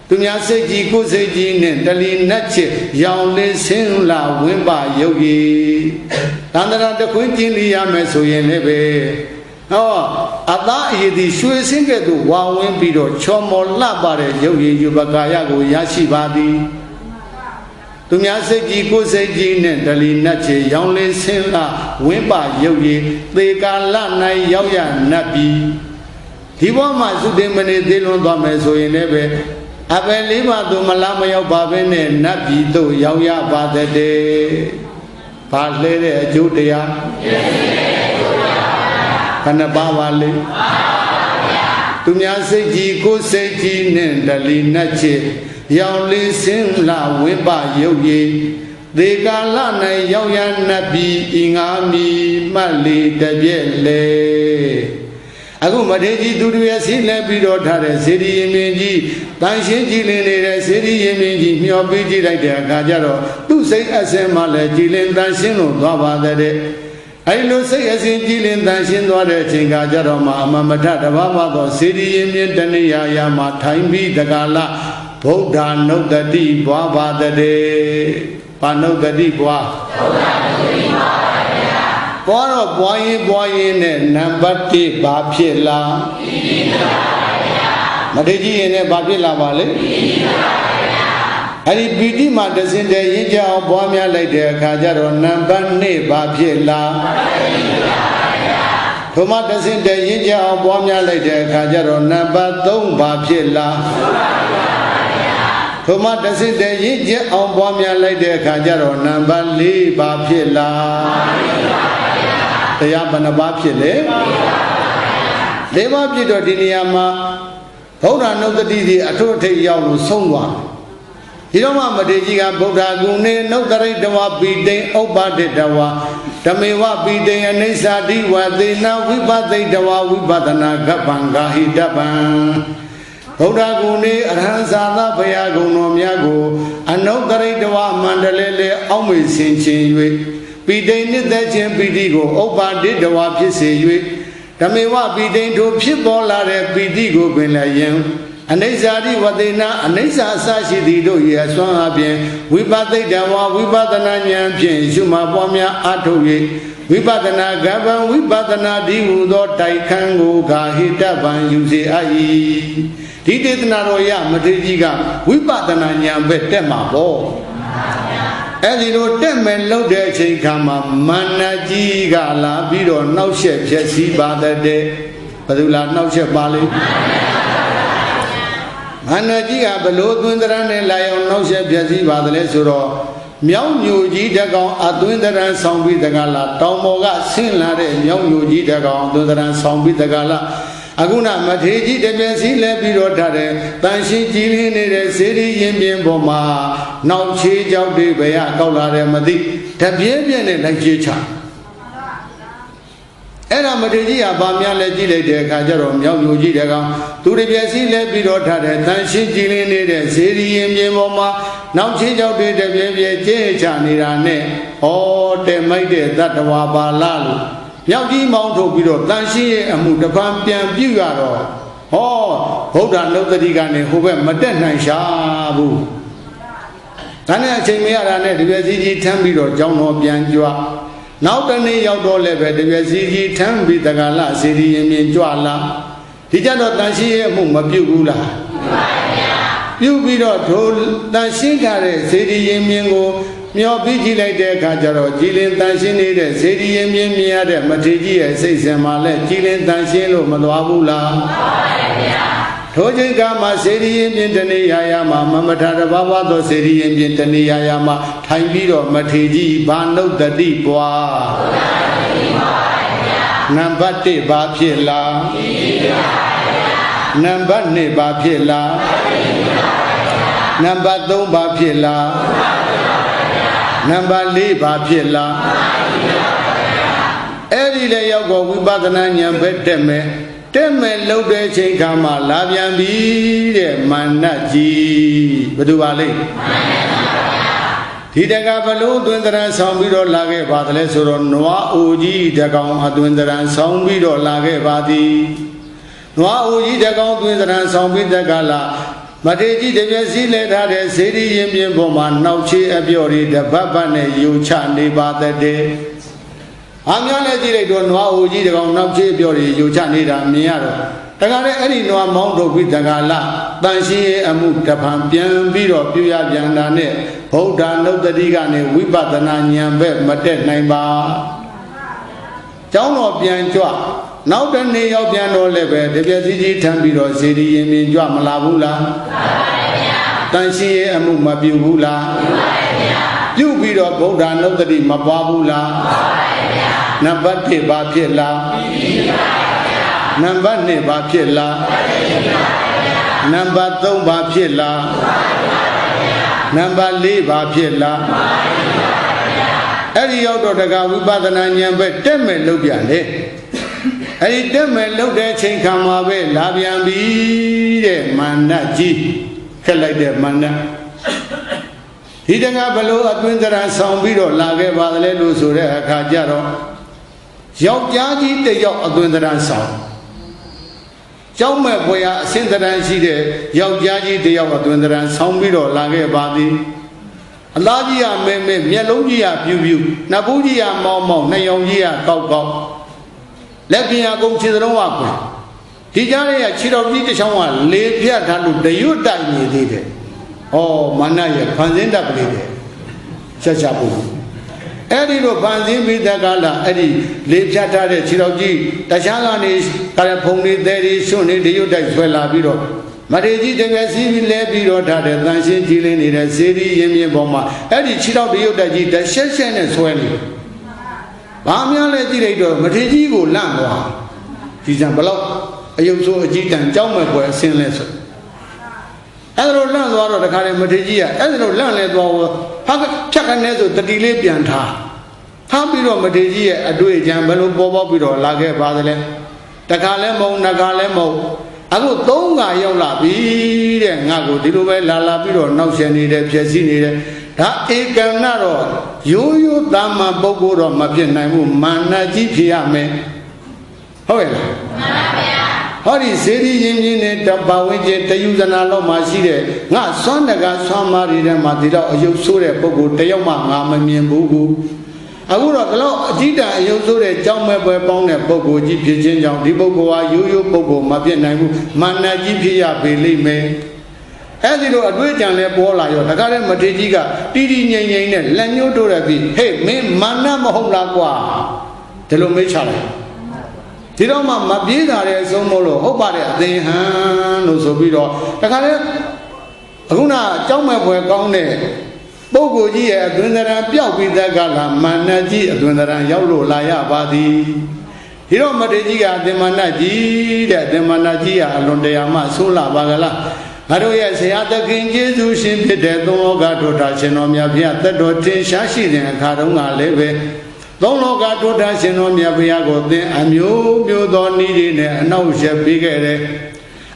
သူများစိတ်ကြီးကိုယ်စိတ်ကြီးနဲ့တလီနတ်ချစ်ရောင်လေးဆင်းလာဝင်းပါရုပ်ရည်တန္တရာတခွင်းကျင်းလီရမယ်ဆိုရင်လည်းပဲဟောအသားအရည်ဒီရွှေစင်းကဲ့သို့ဝါဝင်းပြီးတော့ချော်မော်လှပတဲ့ရုပ်ရည်ယူပကာယကိုရရှိပါသည်သူများစိတ်ကြီးကိုယ်စိတ်ကြီးနဲ့တလီနတ်ချစ်ရောင်လေးဆင်းလာဝင်းပါရုပ်ရည်သေကာလ၌ရောက်ရနတ်ပြီဒီဘဝမှာသုတေမနေသေးလွန်သွားမယ်ဆိုရင်လည်းပဲအပယ်လေးပါးသူမလားမရောက်ပါဘဲနဲ့နတ်ပြည်သို့ရောက်ရပါတဲ့။ဘာလဲတဲ့အကျိုးတရားခဏပါလေသူများစိတ်ကြီးကိုယ်စိတ်ကြီးနဲ့တလီနတ်ချစ်ရောင်လေးစင်းလာဝိပရုပ်ရည်သေကာလ၌ရောက်ရနတ်ပြည်အင်္ဂါမီမှတ်လီတပြက်လေအခုမထေရကြီးသူတွေဆီလဲပြီးတော့ထားတဲ့စေတီရင်မြင့်ကြီးတန်ရှင်းကြည်လင်နေတဲ့စေတီရင်မြင့်ကြီးမျောပြီးကြည့်လိုက်တဲ့အခါကျတော့သူ့စိတ်အစဉ်မှလည်းကြည်လင်တန်ရှင်းလို့သွားပါတဲ့အဲဒီလိုစိတ်အစဉ်ကြည်လင်တန်ရှင်းသွားတဲ့အချိန်ကကြတော့မှအမမထတဘာဝသောစေတီရင်မြင့်တဏှာယာမှာထိုင်ပြီးတက္ကလဗုဒ္ဓနုတ္တိပွားပါတဲ့ဘာနုတ္တိပွားဗုဒ္ဓနုတ္တိပွားပွားတော့ပွားရင်နဲ့နံပါတ်1ဘာဖြစ်လားမထေရကြီးရင်နဲ့ဘာဖြစ်လာပါလဲအဲ့ဒီပီတိမှာတစင်တဲ့ရင်ကြအောင်ပွားများလိုက်တဲ့အခါကျတော့နံပါတ်2ဘာဖြစ်လားဘုမတစင်တဲ့ရင်ကြအောင်ပွားများလိုက်တဲ့အခါကျတော့နံပါတ်3ဘာဖြစ်လားဘုမတစင်တဲ့ရင်ကြအောင်ပွားများလိုက်တဲ့အခါကျတော့နံပါတ်4ဘာဖြစ်လားတရားဘယ်နှပါးဖြစ်လဲ၄ပါးဖြစ်တော့ဒီနေရာမှာဗုဒ္ဓနုတ္တိဒီအထွတ်အထိပ်ရောက်လို့ဆုံးသွားဒီတော့မှမထေရကြီးကဗုဒ္ဓဂုဏေနုတ္တရိတဝပိတိံဥပ္ပါတိတဝဓမေဝပိတိံအနိစ္စတိဝသေနဝိပသိတဝဝိပဒနာကပ္ပံဂာဟိတပံဗုဒ္ဓဂုဏေအရဟံသာသဘုရားဂုဏတော်များကိုအနုတ္တရိတဝမန္တလေလေအောက်မေ့ဆင်ခြင်၍ပိဋိနှစ်သက်ခြင်းပိဋိကိုဥပ္ပါတိတဝါဖြစ်စေ၍ဓမေဝပိဋိထိုဖြစ်ပေါ်လာတဲ့ပိဋိကိုပင်လည်းယံအနိစ္စတိဝသေနအနိစ္စအစရှိသည်တို့၏အစွမ်းအပြင်ဝိပသိတဝါဝိပဿနာဉာဏ်ဖြင့်ရှုမှတ်ပွားများအထုတ်၍ဝိပဿနာကပ္ပံဝိပဿနာဒီဟူသောတိုက်ခန်းကိုဂါဟိတပံယူစေအပ်၏ဒီဒေသနာတော်ရမထေရကြီးကဝိပဿနာဉာဏ်ပဲတက်မှာပေါ့အဲ့ဒီလိုတက်မယ်လို့တဲ့အချိန်ခါမှာမာနကြီးကလာပြီးတော့နှောက်ယှက်ဖြစ်စည်းပါတဲ့ဘယ်သူလားနှောက်ယှက်ပါလိမ့်မာနကြီးကဘလို့သွင်းတရံနဲ့လာရောက်နှောက်ယှက်ဖြစ်စည်းပါတယ်လဲဆိုတော့မြောက်ညိုကြီးတကောင်အသွင်းတရံဆောင်ပြီးတကလားတောင်ပေါ်ကဆင်းလာတဲ့မြောက်ညိုကြီးတကောင်အသွင်းတရံဆောင်ပြီးတကလားအခုနမထေရကြီးတပြည့်စည်းလဲပြီးတော့ထားတယ်တန်ရှင်းကြည်လင်းနေတဲ့စေတီရင်ပြင်ပေါ်မှာနောက်ချေးကြောက်တွေဘယ်ကောက်လာတယ်မသိတပြည့်ပြည့်နဲ့လိုက်ချေးချအဲ့ဒါမထေရကြီးကဗာများလဲကြည့်လိုက်တဲ့အခါကျတော့မြောက်ညိုကြီးတကောင်သူတပြည့်စည်းလဲပြီးတော့ထားတယ်တန်ရှင်းကြည်လင်းနေတဲ့စေတီရင်ပြင်ပေါ်မှာနောက်ချေးကြောက်တွေတပြည့်ပြည့်ချေးချနေတာနဲ့ဩတဲ့မိုက်တဲ့တတ္တဝါပါလားလို့ မြောက်ကြီးမောင်းထုတ်ပြီးတော့တန်ရှင်းရဲ့အမှုတစ်ပန်းပြန်ပြုရတော့ဟောဗုဒ္ဓနုတ္တိကနေဟိုဘက်မတက်နိုင်ရှာဘူးဒါနဲ့အချိန်မရတာနဲ့တပြည့်စည်းကြီးထမ်းပြီးတော့ကျောင်းတော်ပြန်ကြွနောက်တနေ့ရောက်တော့လည်းပဲတပြည့်စည်းကြီးထမ်းပြီးတက္ကလစေတီရင်မြင်ကြွလာဒီကြတော့တန်ရှင်းရဲ့အမှုမပြုတ်ဘူးလားပြုတ်ပြီးတော့ထိုတန်ရှင်းကြတဲ့စေတီရင်မြင်ကိုမျောပြီးကြည့်လိုက်တဲ့အခါကျတော့ကြည်လင်တန်ရှင်းနေတဲ့စေတီရင်မြင်မြင်ရတဲ့မထေကြီးရဲ့စိတ်ဆင်မှာလဲကြည်လင်တန်ရှင်းလို့မသွားဘူးလားထိုချိန်ကမှစေတီရင်မြင်တနေရာမှာမမထာတဘာဝသောစေတီရင်မြင်တနေရာမှာထိုင်ပြီးတော့မထေကြီးဘာနုတတိပွားနံပါတ်1ဘာဖြစ်လားနံပါတ်2ဘာဖြစ်လားနံပါတ်3ဘာဖြစ်လားနံပါတ်4ဘာဖြစ်လားအဲ့ဒီလေရောက်တော့ဝိပဿနာဉာဏ်ပဲတက်မယ်လှုပ်တဲ့ချိန်ခါမှလာပြန်ပြီတဲ့မာနကြီးဘယ်သူပါလိမ့်ဒီတကဘလို့အတွင်းတရံဆောင်ပြီးတော့လာခဲ့ပါသလဲဆိုတော့နွားအိုကြီးတကောင်အတွင်းတရံဆောင်ပြီးတော့လာခဲ့ပါသည်နွားအိုကြီးတကောင်အတွင်းတရံဆောင်ပြီးတကလာမထေကြီးတပြည့်စည်းလဲထားတဲ့စေတီရင်ပြင်ပေါ်မှာနှောက်ချေအပြော့တွေတပတ်ပတ်နဲ့ယူချနေပါတဲ့အများနဲ့ကြည့်လိုက်တော့နွားအိုကြီးတကောင်နောက်ချေပြောတွေယူချနေတာမြင်ရတော့တခါလေအဲ့ဒီနွားမောင်းထုတ်ပြီးတခါလာတန်ရှင်းရဲ့အမှုတဖန်ပြန်ပြီးတော့ပြုရပြန်တာနဲ့ဗုဒ္ဓနုတ္တိကနေဝိပဿနာဉာဏ်ပဲမတက်နိုင်ပါကျောင်းတော်ပြန်ကြွနောက်တနေ့ရောက်ပြန်တော့လည်းပဲတပြည့်စည်းကြီးထမ်းပြီးတော့စေတီရင်မြင်ကြွမလာဘူးလားမှန်ပါဗျာတန်ရှင်းရဲ့အမှုမပြုဘူးလားပြုပါဗျာပြုပြီးတော့ဗုဒ္ဓနုတ္တိမပွားဘူးလားမှန်ပါဗျာနံပါတ်1ဘာဖြစ်လားနံပါတ်2ဘာဖြစ်လားနံပါတ်3ဘာဖြစ်လားနံပါတ်4ဘာဖြစ်လားအဲ့ဒီရောက်တော့တက္ကဝိပဿနာဉာဏ်ပဲတက်မဲ့လုပ်ပြန်လေအဲ့ဒီတက်မဲ့လုပ်တဲ့ချိန်ခါမှာပဲလာပြန်ပြီတဲ့မာနကြီးခက်လိုက်တဲ့မာနဒီတက္ကဘလို့အတွင်းတရံဆောင်ပြီးတော့လာခဲ့ပါသလဲလို့ဆိုတဲ့အခါကျတော့ယောက်ျားကြီးတယောက်အတွင်းတရံဆောင်ကျောင်းမဲ့ဘွယ်ဟာအစင်တရံရှိတဲ့ယောက်ျားကြီးတယောက်အတွင်းတရံဆောင်ပြီးတော့လာခဲ့ပါသည်အလားကြီးကမဲမဲမျက်လုံးကြီးကပြူပြူနှပူးကြီးကမောင်းမောင်းနှယောင်ကြီးကကောက်ကောက်လက်ပြင်အကုန်ခြေစလုံးကကွယ်ဒီကြားရဲ့ခြေတော်ကြီးတစ်ချောင်းကလေပြတ်ထားလို့တရွတ်တိုင်နေသေးတယ်ဩမာနရဲ့ဖန်ဆင်းတတ်ကလေးတဲ့ချက်ချဖို့အဲ့ဒီလိုဖန်ဆင်းပြီးတဲ့ကလာအဲ့ဒီလေဖြတ်ထားတဲ့ခြေတော်ကြီးတခြားကနေကရဖုံနေသေးတွေရွှွနေတရွတ်တိုင်ဆွဲလာပြီးတော့မထေကြီးတကယ်စီးပြီးလဲပြီးတော့ထားတဲ့တန်ရှင်းကြည်လင်းနေတဲ့စေတီရင်မြင်ပေါ်မှာအဲ့ဒီခြေတော်တရွတ်တိုင်ကြီးတရှက်ရှက်နဲ့ဆွဲနေတယ်ဘာများလဲကြည့်လိုက်တော့မထေကြီးကိုလန့်သွားဒီစံဘလောက်အယုံဆိုးအကြီးတန်းကြောက်မဲ့ပွဲအစင်းလဲဆိုအဲ့ဒါလိုလန့်သွားတော့တခါလေမထေကြီးကအဲ့ဒါလိုလန့်လဲသွားဟာဖြတ်ကနေဆိုတတိလေးပြန်ထားပြီးတော့မထေကြီးရဲ့အတွေ့အကြံဘယ်လိုပေါ်ပေါက်ပြီးတော့လာခဲ့ပါသလဲတခါလဲမုံနခါလဲမုံအခု3ခါရောက်လာပြီတဲ့ငါကိုဒီလိုပဲလာပြီးတော့နောက်ဆက်နေတယ်ဖြည့်ဆည်းနေတယ်ဒါဧကံကတော့ရိုးရိုးသားမှပုဂ္ဂိုလ်တော့မဖြစ်နိုင်ဘူးမာနကြီးဖြစ်ရမယ်ဟုတ်ရဲ့လားမှန်ပါဗျာဟောဒီစေတီရင်မြင်းနဲ့တပဝင်းကျတယူဇနာလောက်မှရှိတဲ့ငါစွမ်းတကားစွမ်းမာတွေထဲမှာဒီတော့အယုတ်ဆိုးတဲ့ပုဂ္ဂိုလ်တယောက်မှငါမမြင်ဘူးကူအခုတော့ဘလို့အကြည့်တန်အယုတ်ဆိုးတဲ့ကြောင်းမဲ့ပွဲပေါင်းတဲ့ပုဂ္ဂိုလ်ကြီးဖြစ်ခြင်းကြောင့်ဒီပုဂ္ဂိုလ်ဟာရိုးရိုးပုဂ္ဂိုလ်မဖြစ်နိုင်ဘူးမာနကြီးဖြစ်ရပေလိမ့်မယ်အဲ့ဒီလိုအတွေ့အကြံလဲပေါ်လာရောတခါတည်းမထေကြီးကတီတီငိမ့်ငိမ့်နဲ့လက်ညှိုးတိုးရပြီးဟေးမင်းမာနမဟုတ်လားကွာဒီလိုမေးချလိုက်ဒီတော့မှမပြေးတာတဲ့အဆုံးမို့လို့ဟုတ်ပါတယ်အသင်ဟန်လို့ဆိုပြီးတော့တခါတည်းအခုနကြောက်မဲ့ပွဲကောင်းတဲ့ပုဂ္ဂိုလ်ကြီးရဲ့အတွင်းသဏ္ဍာန်ပျောက်ပြီးတဲ့ကလာမာနကြီးအတွင်းသဏ္ဍာန်ရောက်လို့လာရပါသည်ဒီတော့မထေကြီးကအသင်္မာနကြီးတဲ့အသင်္မာနကြီးကအလွန်တရာမှဆိုးလာပါကလားငါတို့ရဲ့ဆရာသခင်ကျေးဇူးရှင်ဖြစ်တဲ့သုံးလောကဒုထာရှင်တော်မြတ်ဘုရားသက်တော်ထင်ရှားရှိတဲ့အခါတုန်းကလည်းပဲသုံးလောကဒုထာရှင်တော်မြတ်ဘုရားကိုသင်အမျိုးမျိုးသောနည်းတွေနဲ့အနှောက်အယှက်ပေးခဲ့တယ်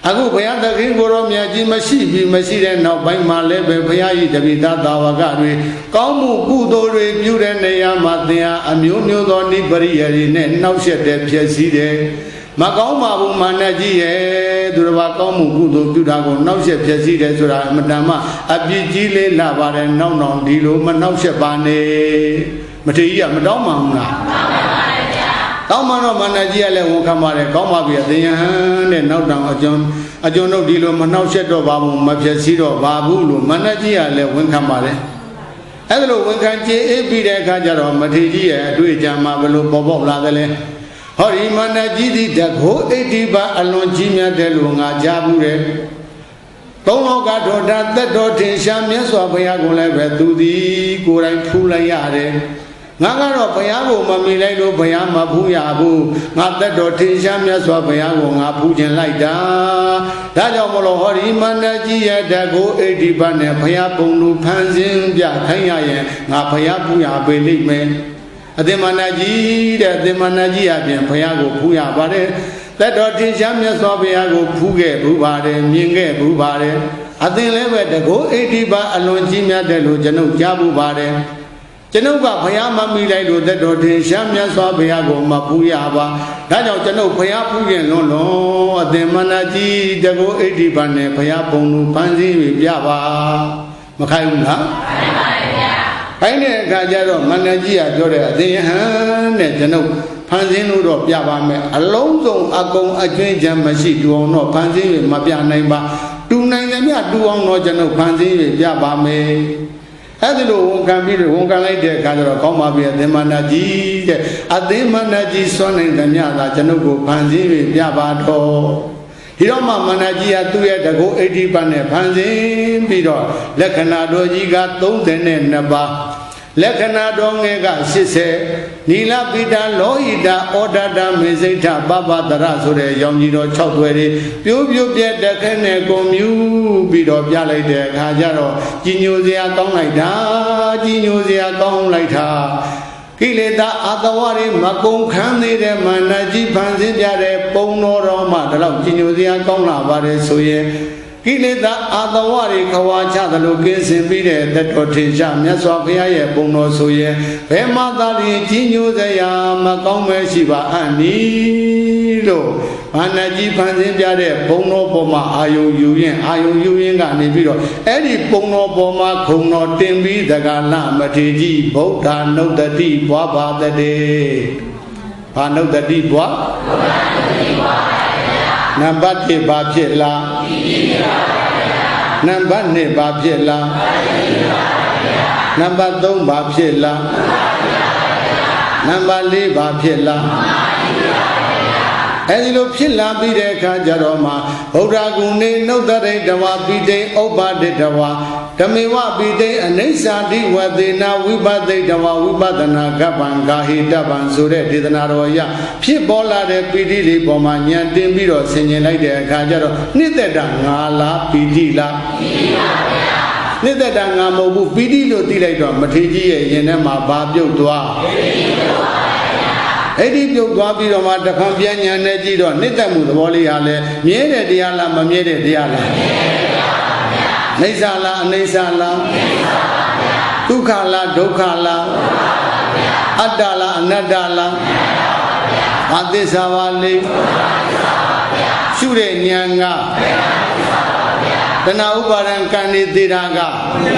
အခုဘုရားသခင်ကိုရောမြတ်ကြီးမရှိပြီးမရှိတဲ့နောက်ပိုင်းမှာလည်းပဲဘုရားကြီးတပိသားသာဝကတွေကောင်းမှုကုသိုလ်တွေပြုတဲ့နေရာမှာသင်ဟာအမျိုးမျိုးသောနိပရိယတွေနဲ့နှောက်ယှက်တဲ့ဖြစ်စည်းတယ်မကောင်းပါဘူးမာနကြီးရဲ့သူတစ်ပါးကောင်းမှုကုသိုလ်ပြုတာကိုနှောက်ယှက်ဖြစ်စည်းတယ်ဆိုတာအမတန်မှအပြစ်ကြီးလေးလာပါတယ်နောက်နောက်ဒီလိုမနှောက်ယှက်ပါနဲ့မထေကြီးကမတောင်းပါဘူးလားတောင်းမှတော့မာနကြီးကလည်းဝန်ခံပါတယ်ကောင်းပါပြီအသင်ယဟန်တဲ့နောက်တောင်အကျွန်တို့ဒီလိုမနှောက်ယှက်တော့ပါဘူးမဖြစ်စည်းတော့ပါဘူးလို့မာနကြီးကလည်းဝန်ခံပါတယ်အဲ့ဒါလို့ဝန်ခံကြည်အေးပြီးတဲ့အခါကျတော့မထေကြီးရဲ့အတွေ့အကြုံမှာဘယ်လိုပေါ်ပေါက်လာသလဲဟောဒီမာနကြီးသည်တကောဣတိပအလွန်ကြီးမြတ်တယ်လို့ငါကြားဘူးတယ်သုံးလောကတော်တာသက်တော်ထင်ရှားမြတ်စွာဘုရားကိုလည်းပဲသူသည်ကိုယ်တိုင်ဖူးလိုက်ရတယ်ငါကတော့ဘုရားကိုမမီလိုက်လို့ဘုရားမဖူးရဘူးငါသက်တော်ထင်ရှားမြတ်စွာဘုရားကိုငါဖူးခြင်းလိုက်တာဒါကြောင့်မလို့ဟောဒီမာနကြီးရဲ့တကောဣတိပနဲ့ဘုရားပုံလူဖန်ဆင်းပြခိုင်းရရင်ငါဘုရားဖူးရပေလိမ့်မယ်အသင်္မာနကြီးတဲ့အသင်္မာနကြီးအပြင်ဘုရားကိုဖူးရပါတယ်သက်တော်ထင်ရှားမြတ်စွာဘုရားကိုဖူးခဲ့ဘူးပါတယ်မြင်ခဲ့ဘူးပါတယ်အသင်လည်းပဲတကောဣတိပအလွန်ကြီးမြတ်တယ်လို့ကျွန်ုပ်ကြားဘူးပါတယ်ကျွန်ုပ်ကဘုရားမမိလိုက်လို့သက်တော်ထင်ရှားမြတ်စွာဘုရားကိုမဖူးရပါဒါကြောင့်ကျွန်ုပ်ဘုရားဖူးရင်လွန်လွန်အသင်္မာနကြီးတကောဣတိပနဲ့ဘုရားပုံလူဖန်ဆင်းပြီးပြပါမခိုင်းဘူးလားခိုင်းပါဗျာခိုင်းတဲ့အခါကျတော့မာနကြီးကပြောတယ်အသင်ယဟန်နဲ့ကျွန်ုပ်ဖန်ဆင်းလို့တော့ပြပါမယ်အလုံးစုံအကုန်အကျွင်းချမ်းမရှိတူအောင်တော့ဖန်ဆင်းပြီးမပြနိုင်ပါတူနိုင်တယ်မြတူအောင်တော့ကျွန်ုပ်ဖန်ဆင်းပြီးပြပါမယ်အဲ့ဒီလိုဝန်ခံပြီးဝန်ခံလိုက်တဲ့အခါကျတော့ကောင်းပါပြီအသင်္မာနကြီးတဲ့အသင်္မာနကြီးစွန့်နိုင်တဲ့မြသာကျွန်ုပ်ကိုဖန်ဆင်းပြီးပြပါတော့ဒီတော့မှမာနကြီးကသူ့ရဲ့တကောဣတိပနဲ့ဖန်ဆင်းပြီးတော့လက္ခဏာတော်ကြီးက32ပါးလက္ခဏာတော်ငယ်က80နီလပိတာလောဟိတာဩဒတမေစိဋ္ဌပပတရဆိုတဲ့ရောင်ကြီးတော်6သွဲတွေပြိုးပြိုးပြက်တခက်နဲ့ကိုမြူးပြီးတော့ပြလိုက်တဲ့အခါကျတော့ကြီးညိုစရာကောင်းလိုက်တာကြီးညိုစရာကောင်းလိုက်တာကိလေသာအတဝတွေမကုန်ခန်းသေးတဲ့မာနကြီးဖန်ဆင်းပြတဲ့ပုံတော်မှဒီလောက်ကြီးညိုစရာကောင်းလာပါတယ်ဆိုရင်ကိလေသာအတဝတွေခွာချသလိုကင်းစင်ပြီးတဲ့သက်တော်ထင်ရှားမြတ်စွာဘုရားရဲ့ပုံတော်ဆိုရင်ဘယ်မှသာလျှင်ကြီးညိုစရာမကောင်းပဲရှိပါအနိလို့မာနကြီးဖန်ဆင်းပြတဲ့ပုံတော်ပေါ်မှာအာယုံယူရင်ကနေပြီးတော့အဲ့ဒီပုံတော်ပေါ်မှာခုံတော်တင်ပြီးသက္ကလမထေကြီးဗုဒ္ဓနုဒ္ဒတိဘွားပါတည်းဘာနုဒ္ဒတိဘွားနံပါတ်1ဘာဖြစ်လားနံပါတ်2ဘာဖြစ်လားနံပါတ်3ဘာဖြစ်လားနံပါတ်4ဘာဖြစ်လားအဲဒီလိုဖြစ်လာပြီးတဲ့အခါကျတော့မှဗုဒ္ဓဂုဏေနုဒ္ဒရိတဝါပိတိဥပ္ပါတိတဝါဓမေဝပိတိအနိစ္စတိဝသေနာဝိပသိတဝါဝိပဒနာကပ္ပံဂာဟိတပံဆိုတဲ့ဒေသနာတော်ရဖြစ်ပေါ်လာတဲ့ပိတိလေးပေါ်မှာဉာဏ်တင်ပြီးတော့ဆင်ခြင်လိုက်တဲ့အခါကျတော့နှစ်သက်တာငါလားပိတိလားပိတိပါဗျာနှစ်သက်တာငါမဟုတ်ဘူးပိတိလို့သိလိုက်တော့မထေကြီးရဲ့ရင်ထဲမှာဘာပြုတ်သွားအဲ့ဒီပြုတ်သွားပြီးတော့မှတဖန်ပြန်ညာနဲ့ကြည့်တော့နှစ်သက်မှုသဘောလေးဟာလဲမြဲတဲ့တရားလားမမြဲတဲ့တရားလားမြဲတဲ့တရားပါဗျာအိဋ္ဌာလားအနိစ္စလားအိဋ္ဌာပါဗျာဒုက္ခလားဒုက္ခလားဒုက္ခပါဗျာအတ္တလားအနတ္တလားအနတ္တပါဗျာဘာသစ္စာပါလဲဒုက္ခသစ္စာပါဗျာရှုတဲ့ဉာဏ်ကဘယ်ဟာသစ္စာပါဗျာတဏှာဥပါဒံကံနေသေးတာကဘယ်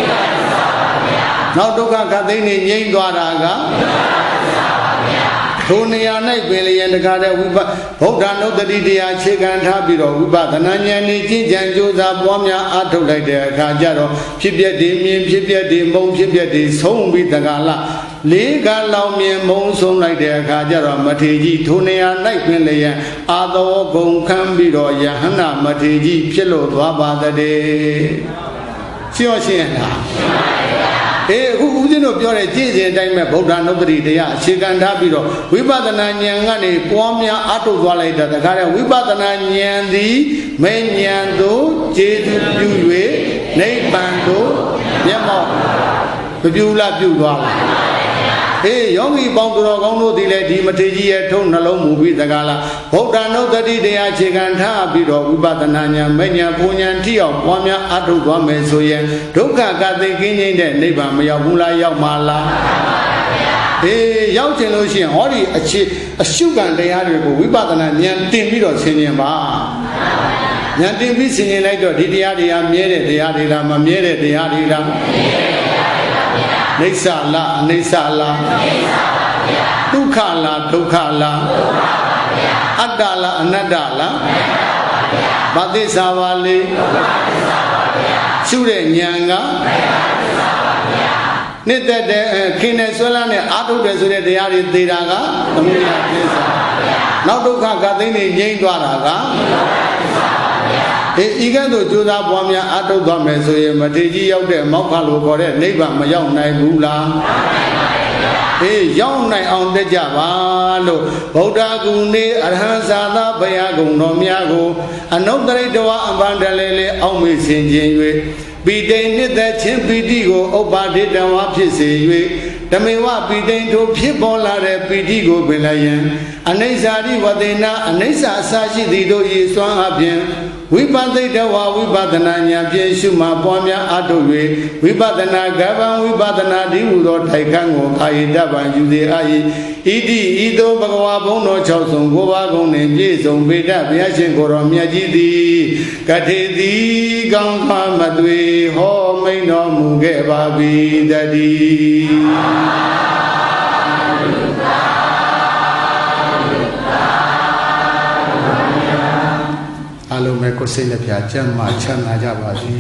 ဟာသစ္စာပါဗျာနောက်ဒုက္ခခတ်သိမ်းနေငြိမ့်သွားတာကဘယ်ဟာသစ္စာပါဗျာထိုနေရာ၌ပင်လျင်တကားတဲ့ဗုဒ္ဓနုတ္တိတရားခြေခံထားပြီးတော့ဝိပဿနာဉာဏ်နဲ့ကျင့်ကြံကြိုးစားပွားများအားထုတ်လိုက်တဲ့အခါကျတော့ဖြစ်ပျက်ဒီမြင်ဖြစ်ပျက်ဒီမုံဖြစ်ပျက်ဒီဆုံးပြီးတကားလားလေးကလောင်မြင်မုံဆုံးလိုက်တဲ့အခါကျတော့မထေကြီးထိုနေရာ၌ပင်လျင်အာသောဂုံခံပြီးတော့ယဟန္တာမထေကြီးဖြစ်လို့သွားပါတည်းရှင်းရှင်းလားအခုဦးဇင်းတို့ပြောတဲ့ကြည်စဉ်အတိုင်းပဲဗုဒ္ဓနုတ္တိတရားအခြေခံထားပြီးတော့ဝိပဿနာဉာဏ်ကနေပွားများအထုတ်သွားလိုက်တာတခါတည်းဝိပဿနာဉာဏ်သည်မေဉာဏ်သို့ကျေသူပြု၍နိဗ္ဗာန်သို့မျက်မှောက်ပြုလားပြုသွားလား ယောဂီပေါင်းသူတော်ကောင်းတို့ဒီလေဒီမထေကြီးရဲ့ထုံးနှလုံးမူပြီးတကားလားဗုဒ္ဓနုတ္တိတရားခြေခံထားပြီးတော့ဝိပဿနာဉာဏ်မဉာဏ်ပူဉာဏ်ထိအောင်ပွားများအထုတ်သွားမယ်ဆိုရင်ဒုက္ခကသိကင်းငြိမ်းတဲ့နိဗ္ဗာန်မရောက်ဘူးလားရောက်မှာလားရောက်ချင်လို့ရှိရင်ဟောဒီအရှုခံတရားတွေကိုဝိပဿနာဉာဏ်တင်ပြီးတော့ဆင်ခြင်ပါဉာဏ်တင်ပြီးဆင်ခြင်လိုက်တော့ဒီတရားတွေကမြဲတဲ့တရားတွေလားမမြဲတဲ့တရားတွေလားနိစ္စလားအနိစ္စလားဒုက္ခလားဒုက္ခလားအတ္တလားအနတ္တလားဘာသစ္စာပါလဲရှုတဲ့ဉာဏ်ကနှစ်သက်တဲ့ခင်နဲ့ဆွဲလန်းနဲ့အာထုတ်တယ်ဆိုတဲ့တရားတွေသိတာကသမုဒယသစ္စာနောက်ဒုက္ခကသိနေငြိမ့်သွားတာကဤကဲ့သို့ကြိုးစားပွားများအာထုတ်သွားမယ်ဆိုရင်မထေရကြီးရောက်တဲ့မောက္ခလို့ခေါ်တဲ့နိဗ္ဗာန်မရောက်နိုင်ဘူးလားရောက်နိုင်အောင်တက်ကြပါလို့ဗုဒ္ဓဂုဏေအရဟံသာသဘုရားဂုဏ်တော်များကိုအနုတ္တရိတဝအပန္တလေလေအောက်မေ့ဆင်ခြင်၍ပိဋိနှစ်သက်ခြင်းပိဋိကိုဥပ္ပါဒိတဝါဖြစ်စေ၍ဓမေဝပိဋိထိုဖြစ်ပေါ်လာတဲ့ပိဋိကိုပင်လည်းယံအနိစ္စရိဝတေနအနိစ္စအစရှိသည်တို့ဤစွမ်းအပြင်ဝိပဿိတဝါဝိပဿနာဉာဏ်ဖြင့်ရှုမှပွားများအထုတ်၍ဝိပဿနာကဗ္ဗံဝိပဿနာဒီဟုသောထိုက်ခန့်ကိုအာယတဗံယူစေအပ်၏ဣတိဤသို့ဘဂဝါဘုံတော်6ဆုံး9ပါးကုန်နှင့်ပြည့်စုံပေတဘုရားရှင်ကိုယ်တော်မြတ်ကြီးသည်ကထေတိကောင်းစွာမသွေဟောမိန်တော်မူခဲ့ပါပြီတည်းအလုံးမဲ့ကိုယ်စိတ်နှပြချမ်းသာချမ်းသာကြပါစေ